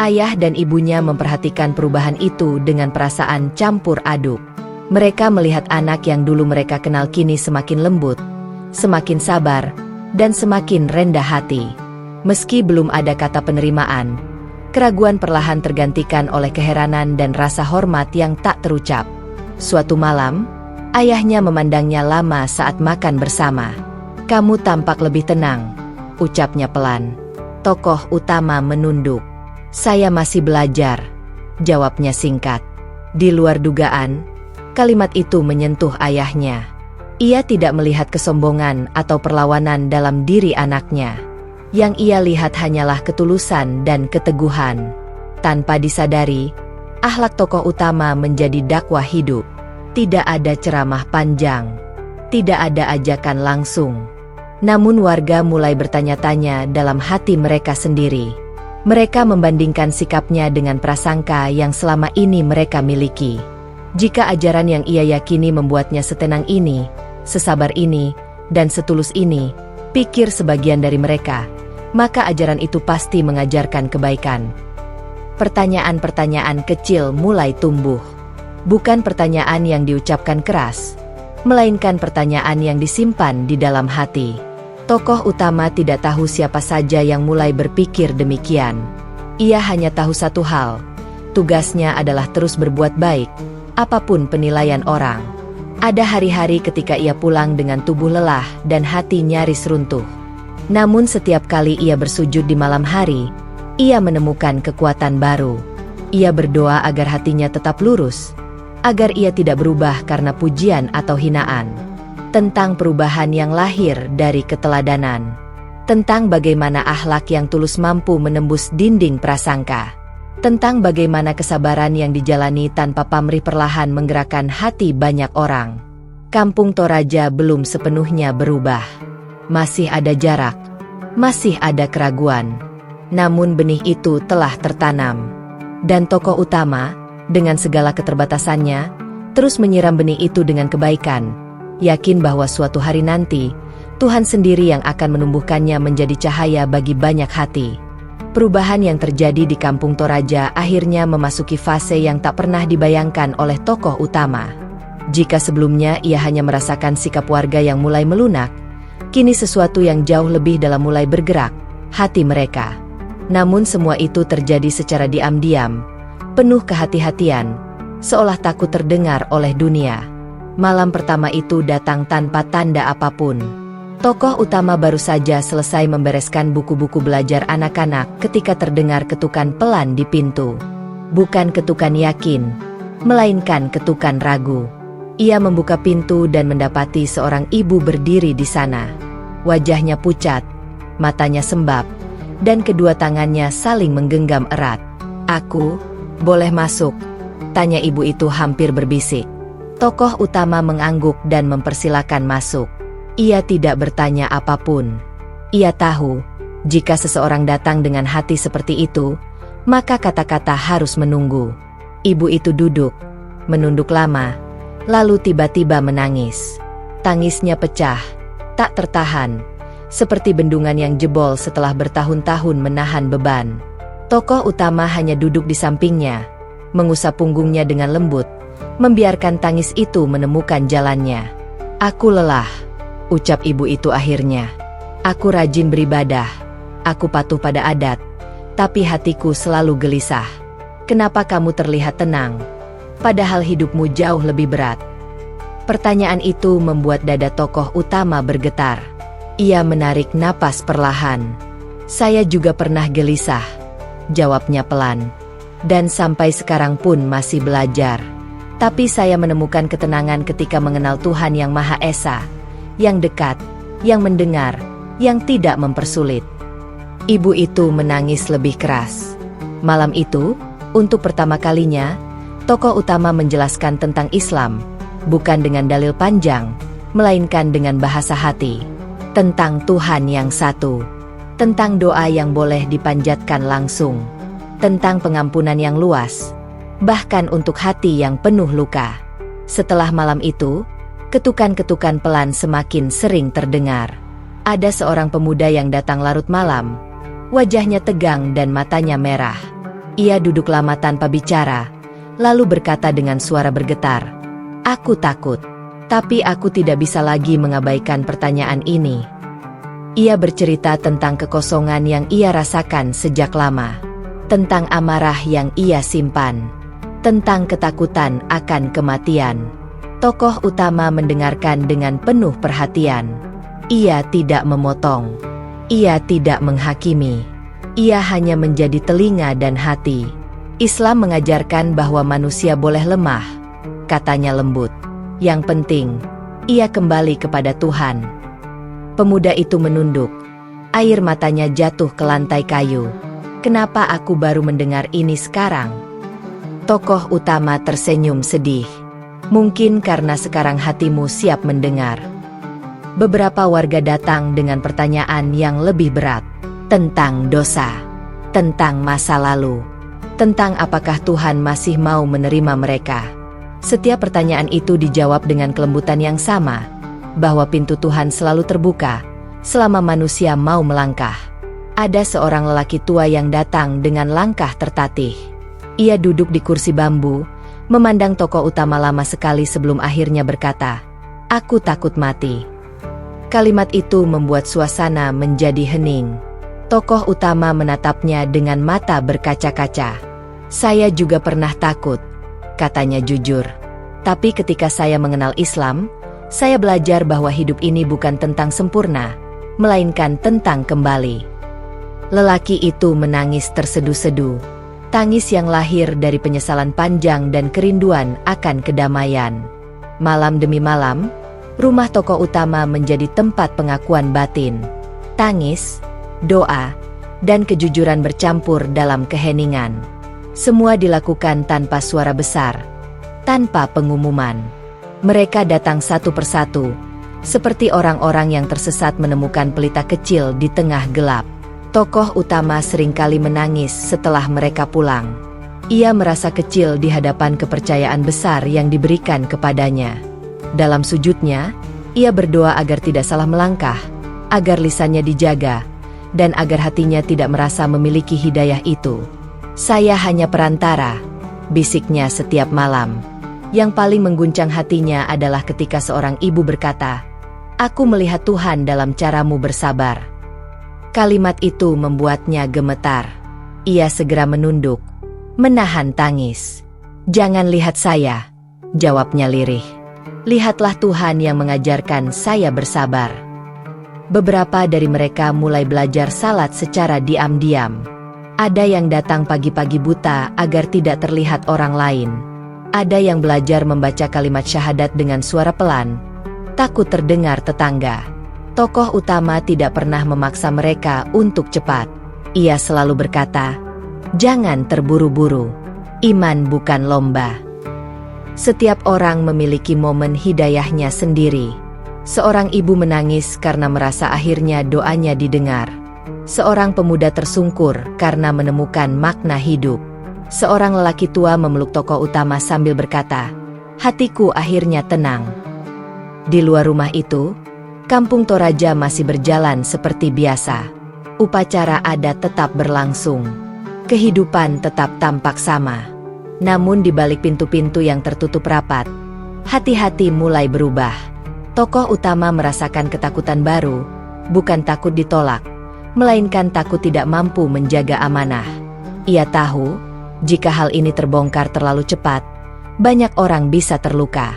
Ayah dan ibunya memperhatikan perubahan itu dengan perasaan campur aduk. Mereka melihat anak yang dulu mereka kenal kini semakin lembut, semakin sabar, dan semakin rendah hati. Meski belum ada kata penerimaan, keraguan perlahan tergantikan oleh keheranan dan rasa hormat yang tak terucap. Suatu malam, ayahnya memandangnya lama saat makan bersama. "Kamu tampak lebih tenang," ucapnya pelan. Tokoh utama menunduk. "Saya masih belajar," jawabnya singkat. Di luar dugaan, kalimat itu menyentuh ayahnya. Ia tidak melihat kesombongan atau perlawanan dalam diri anaknya. Yang ia lihat hanyalah ketulusan dan keteguhan. Tanpa disadari, akhlak tokoh utama menjadi dakwah hidup. Tidak ada ceramah panjang, tidak ada ajakan langsung. Namun warga mulai bertanya-tanya dalam hati mereka sendiri. Mereka membandingkan sikapnya dengan prasangka yang selama ini mereka miliki. Jika ajaran yang ia yakini membuatnya setenang ini, sesabar ini, dan setulus ini, pikir sebagian dari mereka, maka ajaran itu pasti mengajarkan kebaikan. Pertanyaan-pertanyaan kecil mulai tumbuh. Bukan pertanyaan yang diucapkan keras, melainkan pertanyaan yang disimpan di dalam hati. Tokoh utama tidak tahu siapa saja yang mulai berpikir demikian. Ia hanya tahu satu hal, tugasnya adalah terus berbuat baik, apapun penilaian orang. Ada hari-hari ketika ia pulang dengan tubuh lelah dan hati nyaris runtuh. Namun setiap kali ia bersujud di malam hari, ia menemukan kekuatan baru. Ia berdoa agar hatinya tetap lurus, agar ia tidak berubah karena pujian atau hinaan. Tentang perubahan yang lahir dari keteladanan. Tentang bagaimana akhlak yang tulus mampu menembus dinding prasangka. Tentang bagaimana kesabaran yang dijalani tanpa pamrih perlahan menggerakkan hati banyak orang. Kampung Toraja belum sepenuhnya berubah. Masih ada jarak. Masih ada keraguan. Namun benih itu telah tertanam. Dan tokoh utama, dengan segala keterbatasannya, terus menyiram benih itu dengan kebaikan, yakin bahwa suatu hari nanti, Tuhan sendiri yang akan menumbuhkannya menjadi cahaya bagi banyak hati. Perubahan yang terjadi di Kampung Toraja akhirnya memasuki fase yang tak pernah dibayangkan oleh tokoh utama. Jika sebelumnya ia hanya merasakan sikap warga yang mulai melunak, kini sesuatu yang jauh lebih dalam mulai bergerak, hati mereka. Namun semua itu terjadi secara diam-diam, penuh kehati-hatian, seolah takut terdengar oleh dunia. Malam pertama itu datang tanpa tanda apapun. Tokoh utama baru saja selesai membereskan buku-buku belajar anak-anak ketika terdengar ketukan pelan di pintu. Bukan ketukan yakin, melainkan ketukan ragu. Ia membuka pintu dan mendapati seorang ibu berdiri di sana. Wajahnya pucat, matanya sembab, dan kedua tangannya saling menggenggam erat. "Aku, boleh masuk?" tanya ibu itu hampir berbisik. Tokoh utama mengangguk dan mempersilakan masuk. Ia tidak bertanya apapun. Ia tahu, jika seseorang datang dengan hati seperti itu, maka kata-kata harus menunggu. Ibu itu duduk, menunduk lama, lalu tiba-tiba menangis. Tangisnya pecah, tak tertahan, seperti bendungan yang jebol setelah bertahun-tahun menahan beban. Tokoh utama hanya duduk di sampingnya, mengusap punggungnya dengan lembut, membiarkan tangis itu menemukan jalannya. "Aku lelah," ucap ibu itu akhirnya. "Aku rajin beribadah, aku patuh pada adat, tapi hatiku selalu gelisah. Kenapa kamu terlihat tenang, padahal hidupmu jauh lebih berat?" Pertanyaan itu membuat dada tokoh utama bergetar. Ia menarik napas perlahan. "Saya juga pernah gelisah," jawabnya pelan. "Dan sampai sekarang pun masih belajar. Tapi saya menemukan ketenangan ketika mengenal Tuhan yang Maha Esa, yang dekat, yang mendengar, yang tidak mempersulit." Ibu itu menangis lebih keras. Malam itu, untuk pertama kalinya, tokoh utama menjelaskan tentang Islam, bukan dengan dalil panjang, melainkan dengan bahasa hati. Tentang Tuhan yang satu, tentang doa yang boleh dipanjatkan langsung, tentang pengampunan yang luas, bahkan untuk hati yang penuh luka. Setelah malam itu, ketukan-ketukan pelan semakin sering terdengar. Ada seorang pemuda yang datang larut malam. Wajahnya tegang dan matanya merah. Ia duduk lama tanpa bicara, lalu berkata dengan suara bergetar, "Aku takut, tapi aku tidak bisa lagi mengabaikan pertanyaan ini." Ia bercerita tentang kekosongan yang ia rasakan sejak lama, tentang amarah yang ia simpan, tentang ketakutan akan kematian. Tokoh utama mendengarkan dengan penuh perhatian. Ia tidak memotong. Ia tidak menghakimi. Ia hanya menjadi telinga dan hati. "Islam mengajarkan bahwa manusia boleh lemah," katanya lembut. "Yang penting, ia kembali kepada Tuhan." Pemuda itu menunduk. Air matanya jatuh ke lantai kayu. "Kenapa aku baru mendengar ini sekarang?" Tokoh utama tersenyum sedih. "Mungkin karena sekarang hatimu siap mendengar." Beberapa warga datang dengan pertanyaan yang lebih berat. Tentang dosa. Tentang masa lalu. Tentang apakah Tuhan masih mau menerima mereka. Setiap pertanyaan itu dijawab dengan kelembutan yang sama, bahwa pintu Tuhan selalu terbuka, selama manusia mau melangkah. Ada seorang lelaki tua yang datang dengan langkah tertatih. Ia duduk di kursi bambu, memandang tokoh utama lama sekali sebelum akhirnya berkata, "Aku takut mati." Kalimat itu membuat suasana menjadi hening. Tokoh utama menatapnya dengan mata berkaca-kaca. "Saya juga pernah takut," katanya jujur. "Tapi ketika saya mengenal Islam, saya belajar bahwa hidup ini bukan tentang sempurna, melainkan tentang kembali." Lelaki itu menangis tersedu-sedu. Tangis yang lahir dari penyesalan panjang dan kerinduan akan kedamaian. Malam demi malam, rumah tokoh utama menjadi tempat pengakuan batin. Tangis, doa, dan kejujuran bercampur dalam keheningan. Semua dilakukan tanpa suara besar, tanpa pengumuman. Mereka datang satu persatu, seperti orang-orang yang tersesat menemukan pelita kecil di tengah gelap. Tokoh utama seringkali menangis setelah mereka pulang. Ia merasa kecil di hadapan kepercayaan besar yang diberikan kepadanya. Dalam sujudnya, ia berdoa agar tidak salah melangkah, agar lisannya dijaga, dan agar hatinya tidak merasa memiliki hidayah itu. "Saya hanya perantara," bisiknya setiap malam. Yang paling mengguncang hatinya adalah ketika seorang ibu berkata, "Aku melihat Tuhan dalam caramu bersabar." Kalimat itu membuatnya gemetar. Ia segera menunduk, menahan tangis. "Jangan lihat saya," jawabnya lirih. "Lihatlah Tuhan yang mengajarkan saya bersabar." Beberapa dari mereka mulai belajar salat secara diam-diam. Ada yang datang pagi-pagi buta agar tidak terlihat orang lain. Ada yang belajar membaca kalimat syahadat dengan suara pelan, takut terdengar tetangga. Tokoh utama tidak pernah memaksa mereka untuk cepat. Ia selalu berkata, "Jangan terburu-buru. Iman bukan lomba." Setiap orang memiliki momen hidayahnya sendiri. Seorang ibu menangis karena merasa akhirnya doanya didengar. Seorang pemuda tersungkur karena menemukan makna hidup. Seorang lelaki tua memeluk tokoh utama sambil berkata, "Hatiku akhirnya tenang." Di luar rumah itu, Kampung Toraja masih berjalan seperti biasa. Upacara adat tetap berlangsung. Kehidupan tetap tampak sama. Namun di balik pintu-pintu yang tertutup rapat, hati-hati mulai berubah. Tokoh utama merasakan ketakutan baru, bukan takut ditolak, melainkan takut tidak mampu menjaga amanah. Ia tahu, jika hal ini terbongkar terlalu cepat, banyak orang bisa terluka.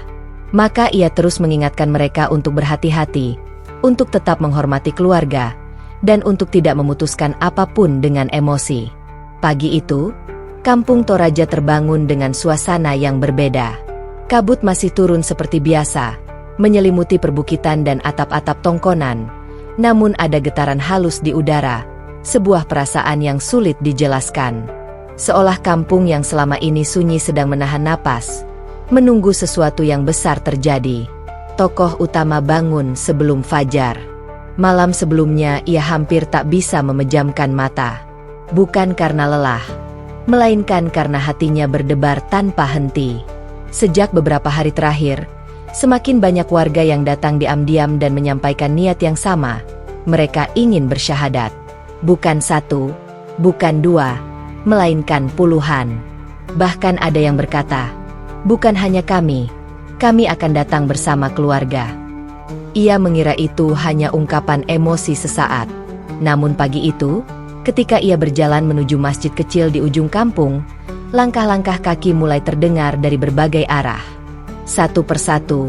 Maka ia terus mengingatkan mereka untuk berhati-hati, untuk tetap menghormati keluarga, dan untuk tidak memutuskan apapun dengan emosi. Pagi itu, Kampung Toraja terbangun dengan suasana yang berbeda. Kabut masih turun seperti biasa, menyelimuti perbukitan dan atap-atap tongkonan. Namun ada getaran halus di udara, sebuah perasaan yang sulit dijelaskan. Seolah kampung yang selama ini sunyi sedang menahan napas, menunggu sesuatu yang besar terjadi. Tokoh utama bangun sebelum fajar. Malam sebelumnya ia hampir tak bisa memejamkan mata. Bukan karena lelah, melainkan karena hatinya berdebar tanpa henti. Sejak beberapa hari terakhir, semakin banyak warga yang datang diam-diam dan menyampaikan niat yang sama. Mereka ingin bersyahadat. Bukan satu, bukan dua, melainkan puluhan. Bahkan ada yang berkata, "Bukan hanya kami akan datang bersama keluarga." Ia mengira itu hanya ungkapan emosi sesaat. Namun pagi itu, ketika ia berjalan menuju masjid kecil di ujung kampung, langkah-langkah kaki mulai terdengar dari berbagai arah. Satu persatu,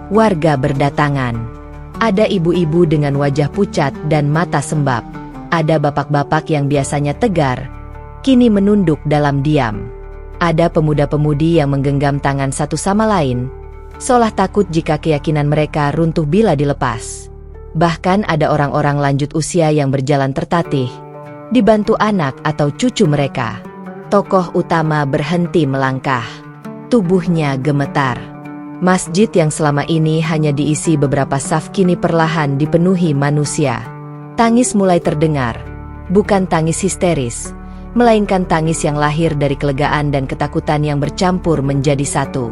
warga berdatangan. Ada ibu-ibu dengan wajah pucat dan mata sembab. Ada bapak-bapak yang biasanya tegar, kini menunduk dalam diam. Ada pemuda-pemudi yang menggenggam tangan satu sama lain, seolah takut jika keyakinan mereka runtuh bila dilepas. Bahkan ada orang-orang lanjut usia yang berjalan tertatih, dibantu anak atau cucu mereka. Tokoh utama berhenti melangkah. Tubuhnya gemetar. Masjid yang selama ini hanya diisi beberapa saf kini perlahan dipenuhi manusia. Tangis mulai terdengar. Bukan tangis histeris, melainkan tangis yang lahir dari kelegaan dan ketakutan yang bercampur menjadi satu.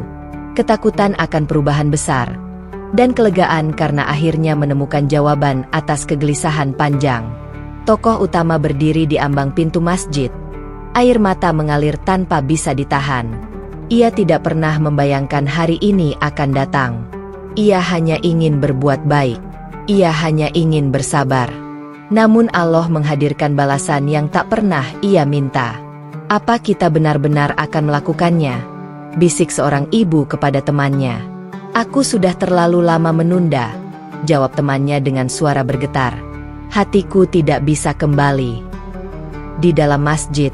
Ketakutan akan perubahan besar, dan kelegaan karena akhirnya menemukan jawaban atas kegelisahan panjang. Tokoh utama berdiri di ambang pintu masjid. Air mata mengalir tanpa bisa ditahan. Ia tidak pernah membayangkan hari ini akan datang. Ia hanya ingin berbuat baik. Ia hanya ingin bersabar. Namun Allah menghadirkan balasan yang tak pernah ia minta. "Apa kita benar-benar akan melakukannya?" bisik seorang ibu kepada temannya. "Aku sudah terlalu lama menunda," jawab temannya dengan suara bergetar. "Hatiku tidak bisa kembali." Di dalam masjid,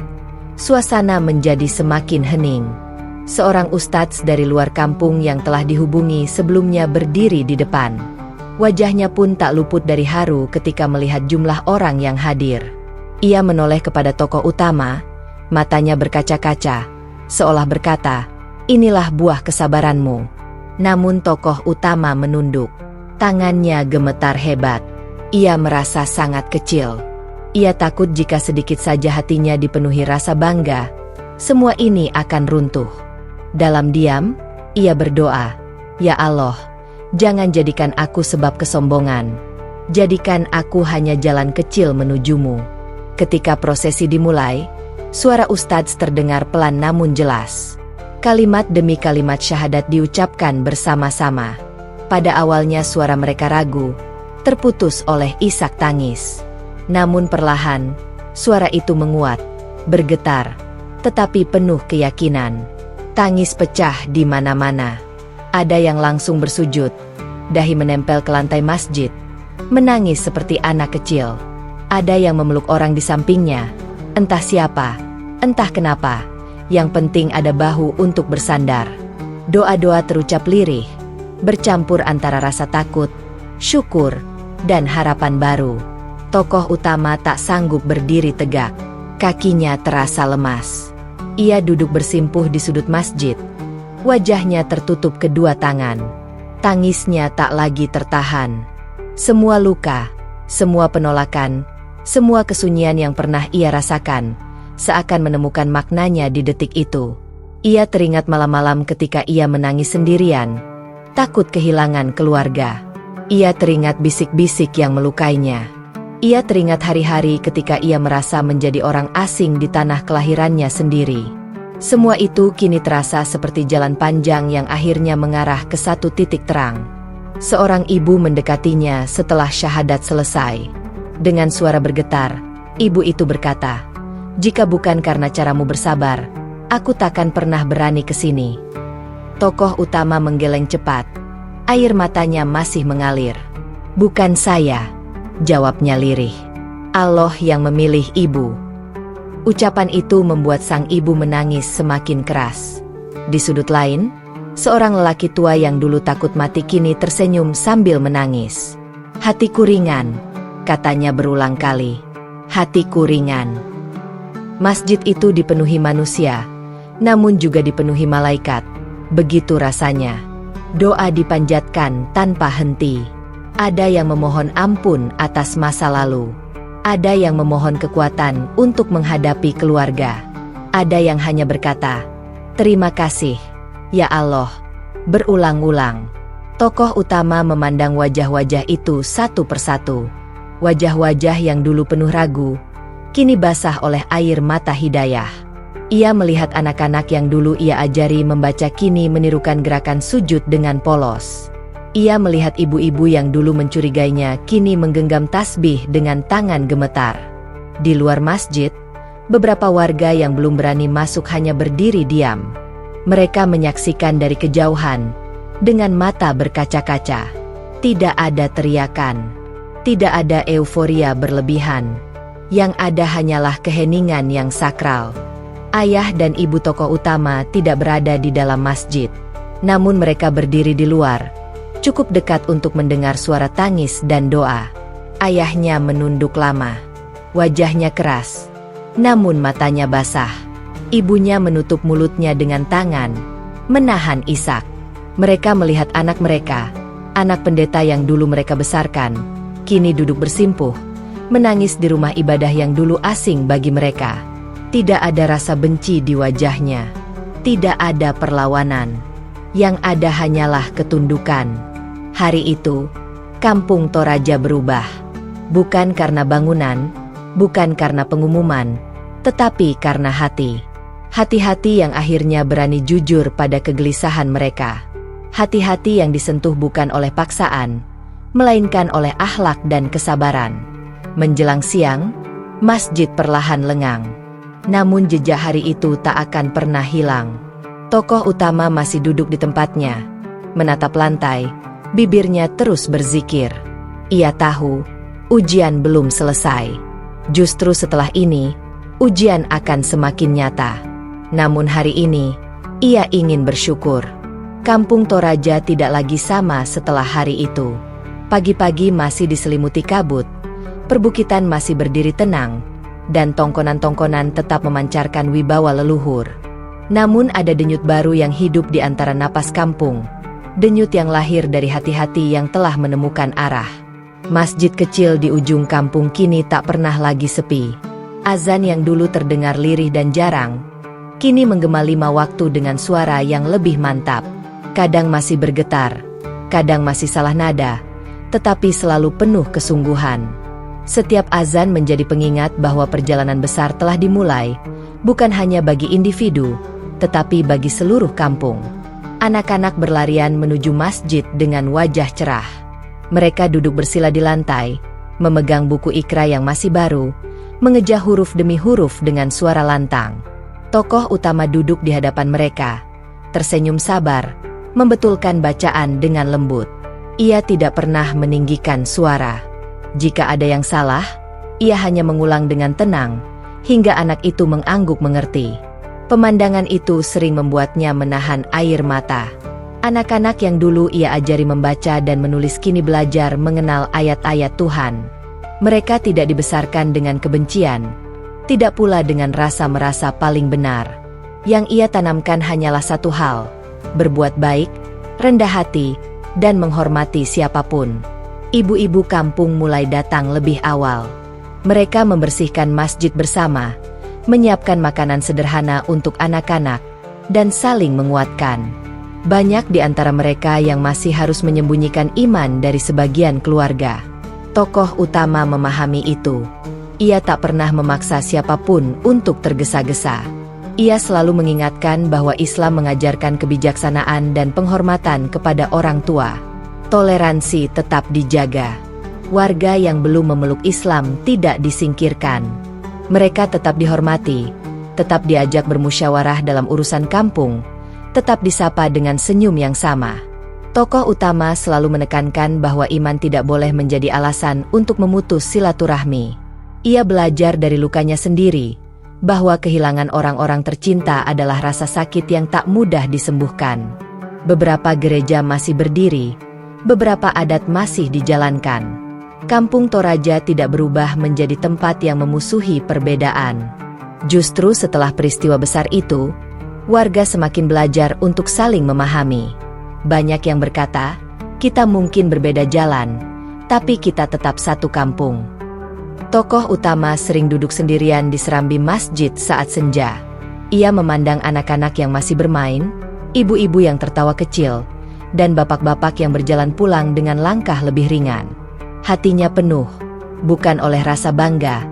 suasana menjadi semakin hening. Seorang ustadz dari luar kampung yang telah dihubungi sebelumnya berdiri di depan. Wajahnya pun tak luput dari haru ketika melihat jumlah orang yang hadir. Ia menoleh kepada tokoh utama, matanya berkaca-kaca, seolah berkata, "Inilah buah kesabaranmu." Namun tokoh utama menunduk. Tangannya gemetar hebat. Ia merasa sangat kecil. Ia takut jika sedikit saja hatinya dipenuhi rasa bangga, semua ini akan runtuh. Dalam diam, ia berdoa, "Ya Allah, jangan jadikan aku sebab kesombongan. Jadikan aku hanya jalan kecil menujumu." Ketika prosesi dimulai, suara ustadz terdengar pelan namun jelas. Kalimat demi kalimat syahadat diucapkan bersama-sama. Pada awalnya suara mereka ragu, terputus oleh isak tangis. Namun perlahan, suara itu menguat, bergetar, tetapi penuh keyakinan. Tangis pecah di mana-mana. Ada yang langsung bersujud, dahi menempel ke lantai masjid, menangis seperti anak kecil. Ada yang memeluk orang di sampingnya, entah siapa, entah kenapa, yang penting ada bahu untuk bersandar. Doa-doa terucap lirih, bercampur antara rasa takut, syukur, dan harapan baru. Tokoh utama tak sanggup berdiri tegak, kakinya terasa lemas. Ia duduk bersimpuh di sudut masjid, wajahnya tertutup kedua tangan. Tangisnya tak lagi tertahan. Semua luka, semua penolakan, semua kesunyian yang pernah ia rasakan, seakan menemukan maknanya di detik itu. Ia teringat malam-malam ketika ia menangis sendirian, takut kehilangan keluarga. Ia teringat bisik-bisik yang melukainya. Ia teringat hari-hari ketika ia merasa menjadi orang asing di tanah kelahirannya sendiri. Semua itu kini terasa seperti jalan panjang yang akhirnya mengarah ke satu titik terang. Seorang ibu mendekatinya setelah syahadat selesai. Dengan suara bergetar, ibu itu berkata, "Jika bukan karena caramu bersabar, aku takkan pernah berani ke sini." Tokoh utama menggeleng cepat. Air matanya masih mengalir. "Bukan saya," jawabnya lirih. "Allah yang memilih ibu." Ucapan itu membuat sang ibu menangis semakin keras. Di sudut lain, seorang lelaki tua yang dulu takut mati kini tersenyum sambil menangis. "Hatiku ringan," katanya berulang kali. "Hatiku ringan." Masjid itu dipenuhi manusia, namun juga dipenuhi malaikat. Begitu rasanya. Doa dipanjatkan tanpa henti. Ada yang memohon ampun atas masa lalu. Ada yang memohon kekuatan untuk menghadapi keluarga. Ada yang hanya berkata, "Terima kasih, ya Allah." Berulang-ulang, tokoh utama memandang wajah-wajah itu satu persatu. Wajah-wajah yang dulu penuh ragu, kini basah oleh air mata hidayah. Ia melihat anak-anak yang dulu ia ajari membaca kini menirukan gerakan sujud dengan polos. Ia melihat ibu-ibu yang dulu mencurigainya kini menggenggam tasbih dengan tangan gemetar. Di luar masjid, beberapa warga yang belum berani masuk hanya berdiri diam. Mereka menyaksikan dari kejauhan, dengan mata berkaca-kaca. Tidak ada teriakan, tidak ada euforia berlebihan. Yang ada hanyalah keheningan yang sakral. Ayah dan ibu tokoh utama tidak berada di dalam masjid, namun mereka berdiri di luar, cukup dekat untuk mendengar suara tangis dan doa. Ayahnya menunduk lama. Wajahnya keras, namun matanya basah. Ibunya menutup mulutnya dengan tangan, menahan isak. Mereka melihat anak mereka, anak pendeta yang dulu mereka besarkan, kini duduk bersimpuh, menangis di rumah ibadah yang dulu asing bagi mereka. Tidak ada rasa benci di wajahnya. Tidak ada perlawanan. Yang ada hanyalah ketundukan. Hari itu, kampung Toraja berubah. Bukan karena bangunan, bukan karena pengumuman, tetapi karena hati. Hati-hati yang akhirnya berani jujur pada kegelisahan mereka. Hati-hati yang disentuh bukan oleh paksaan, melainkan oleh akhlak dan kesabaran. Menjelang siang, masjid perlahan lengang. Namun jejak hari itu tak akan pernah hilang. Tokoh utama masih duduk di tempatnya, menatap lantai, bibirnya terus berzikir. Ia tahu, ujian belum selesai. Justru setelah ini, ujian akan semakin nyata. Namun hari ini, ia ingin bersyukur. Kampung Toraja tidak lagi sama setelah hari itu. Pagi-pagi masih diselimuti kabut, perbukitan masih berdiri tenang, dan tongkonan-tongkonan tetap memancarkan wibawa leluhur. Namun ada denyut baru yang hidup di antara napas kampung. Denyut yang lahir dari hati-hati yang telah menemukan arah. Masjid kecil di ujung kampung kini tak pernah lagi sepi. Azan yang dulu terdengar lirih dan jarang, kini menggema 5 waktu dengan suara yang lebih mantap. Kadang masih bergetar, kadang masih salah nada, tetapi selalu penuh kesungguhan. Setiap azan menjadi pengingat bahwa perjalanan besar telah dimulai, bukan hanya bagi individu, tetapi bagi seluruh kampung. Anak-anak berlarian menuju masjid dengan wajah cerah. Mereka duduk bersila di lantai, memegang buku Iqra yang masih baru, mengejar huruf demi huruf dengan suara lantang. Tokoh utama duduk di hadapan mereka, tersenyum sabar, membetulkan bacaan dengan lembut. Ia tidak pernah meninggikan suara. Jika ada yang salah, ia hanya mengulang dengan tenang, hingga anak itu mengangguk mengerti. Pemandangan itu sering membuatnya menahan air mata. Anak-anak yang dulu ia ajari membaca dan menulis kini belajar mengenal ayat-ayat Tuhan. Mereka tidak dibesarkan dengan kebencian, tidak pula dengan rasa merasa paling benar. Yang ia tanamkan hanyalah satu hal: berbuat baik, rendah hati, dan menghormati siapapun. Ibu-ibu kampung mulai datang lebih awal. Mereka membersihkan masjid bersama, menyiapkan makanan sederhana untuk anak-anak, dan saling menguatkan. Banyak di antara mereka yang masih harus menyembunyikan iman dari sebagian keluarga. Tokoh utama memahami itu. Ia tak pernah memaksa siapapun untuk tergesa-gesa. Ia selalu mengingatkan bahwa Islam mengajarkan kebijaksanaan dan penghormatan kepada orang tua. Toleransi tetap dijaga. Warga yang belum memeluk Islam tidak disingkirkan. Mereka tetap dihormati, tetap diajak bermusyawarah dalam urusan kampung, tetap disapa dengan senyum yang sama. Tokoh utama selalu menekankan bahwa iman tidak boleh menjadi alasan untuk memutus silaturahmi. Ia belajar dari lukanya sendiri, bahwa kehilangan orang-orang tercinta adalah rasa sakit yang tak mudah disembuhkan. Beberapa gereja masih berdiri, beberapa adat masih dijalankan. Kampung Toraja tidak berubah menjadi tempat yang memusuhi perbedaan. Justru setelah peristiwa besar itu, warga semakin belajar untuk saling memahami. Banyak yang berkata, kita mungkin berbeda jalan, tapi kita tetap satu kampung. Tokoh utama sering duduk sendirian di serambi masjid saat senja. Ia memandang anak-anak yang masih bermain, ibu-ibu yang tertawa kecil, dan bapak-bapak yang berjalan pulang dengan langkah lebih ringan. Hatinya penuh, bukan oleh rasa bangga,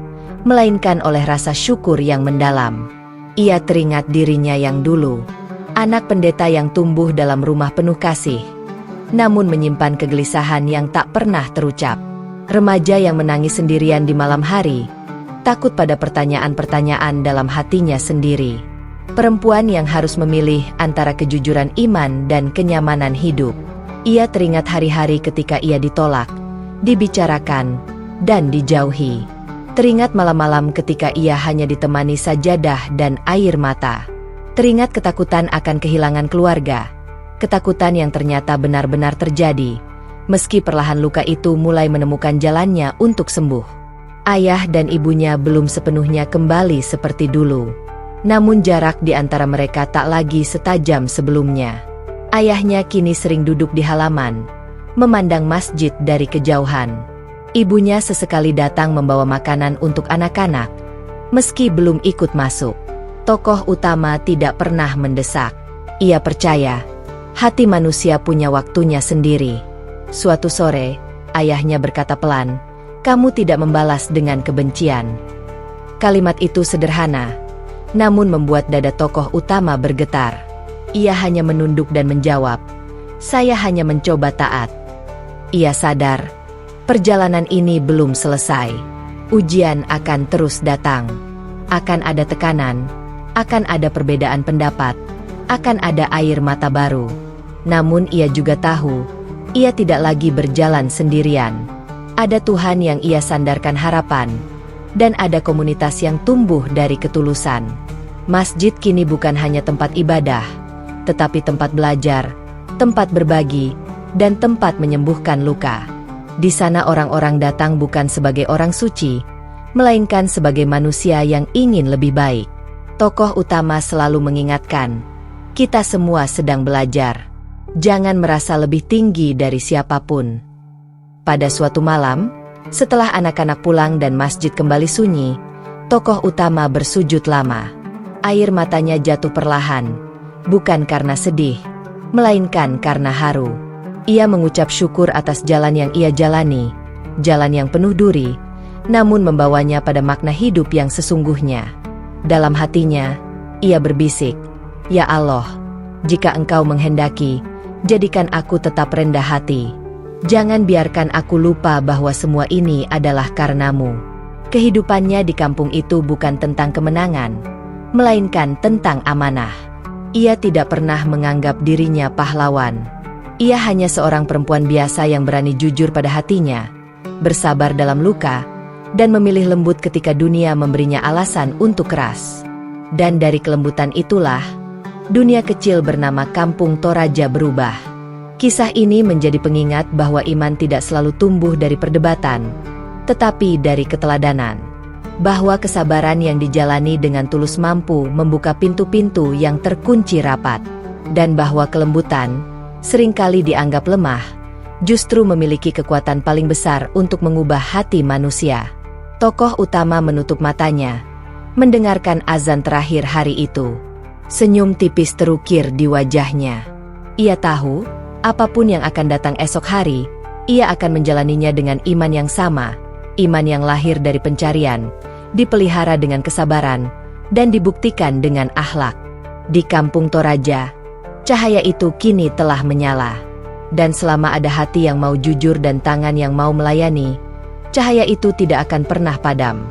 melainkan oleh rasa syukur yang mendalam. Ia teringat dirinya yang dulu, anak pendeta yang tumbuh dalam rumah penuh kasih, namun menyimpan kegelisahan yang tak pernah terucap. Remaja yang menangis sendirian di malam hari, takut pada pertanyaan-pertanyaan dalam hatinya sendiri. Perempuan yang harus memilih antara kejujuran iman dan kenyamanan hidup. Ia teringat hari-hari ketika ia ditolak, dibicarakan, dan dijauhi. Teringat malam-malam ketika ia hanya ditemani sajadah dan air mata. Teringat ketakutan akan kehilangan keluarga. Ketakutan yang ternyata benar-benar terjadi, meski perlahan luka itu mulai menemukan jalannya untuk sembuh. Ayah dan ibunya belum sepenuhnya kembali seperti dulu. Namun jarak di antara mereka tak lagi setajam sebelumnya. Ayahnya kini sering duduk di halaman, memandang masjid dari kejauhan. Ibunya sesekali datang membawa makanan untuk anak-anak, meski belum ikut masuk. Tokoh utama tidak pernah mendesak. Ia percaya, hati manusia punya waktunya sendiri. Suatu sore, ayahnya berkata pelan, "Kamu tidak membalas dengan kebencian." Kalimat itu sederhana, namun membuat dada tokoh utama bergetar. Ia hanya menunduk dan menjawab, "Saya hanya mencoba taat." Ia sadar, perjalanan ini belum selesai. Ujian akan terus datang. Akan ada tekanan, akan ada perbedaan pendapat, akan ada air mata baru. Namun ia juga tahu, ia tidak lagi berjalan sendirian. Ada Tuhan yang ia sandarkan harapan, dan ada komunitas yang tumbuh dari ketulusan. Masjid kini bukan hanya tempat ibadah, tetapi tempat belajar, tempat berbagi, dan tempat menyembuhkan luka. Di sana orang-orang datang bukan sebagai orang suci, melainkan sebagai manusia yang ingin lebih baik. Tokoh utama selalu mengingatkan, kita semua sedang belajar. Jangan merasa lebih tinggi dari siapapun. Pada suatu malam, setelah anak-anak pulang dan masjid kembali sunyi, tokoh utama bersujud lama. Air matanya jatuh perlahan, bukan karena sedih, melainkan karena haru. Ia mengucap syukur atas jalan yang ia jalani, jalan yang penuh duri, namun membawanya pada makna hidup yang sesungguhnya. Dalam hatinya, ia berbisik, "Ya Allah, jika Engkau menghendaki, jadikan aku tetap rendah hati. Jangan biarkan aku lupa bahwa semua ini adalah karena-Mu." Kehidupannya di kampung itu bukan tentang kemenangan, melainkan tentang amanah. Ia tidak pernah menganggap dirinya pahlawan. Ia hanya seorang perempuan biasa yang berani jujur pada hatinya, bersabar dalam luka, dan memilih lembut ketika dunia memberinya alasan untuk keras. Dan dari kelembutan itulah, dunia kecil bernama Kampung Toraja berubah. Kisah ini menjadi pengingat bahwa iman tidak selalu tumbuh dari perdebatan, tetapi dari keteladanan. Bahwa kesabaran yang dijalani dengan tulus mampu membuka pintu-pintu yang terkunci rapat. Dan bahwa kelembutan, seringkali dianggap lemah, justru memiliki kekuatan paling besar untuk mengubah hati manusia. Tokoh utama menutup matanya, mendengarkan azan terakhir hari itu. Senyum tipis terukir di wajahnya. Ia tahu, apapun yang akan datang esok hari, ia akan menjalaninya dengan iman yang sama, iman yang lahir dari pencarian, dipelihara dengan kesabaran, dan dibuktikan dengan akhlak. Di Kampung Toraja, cahaya itu kini telah menyala. Dan selama ada hati yang mau jujur dan tangan yang mau melayani, cahaya itu tidak akan pernah padam.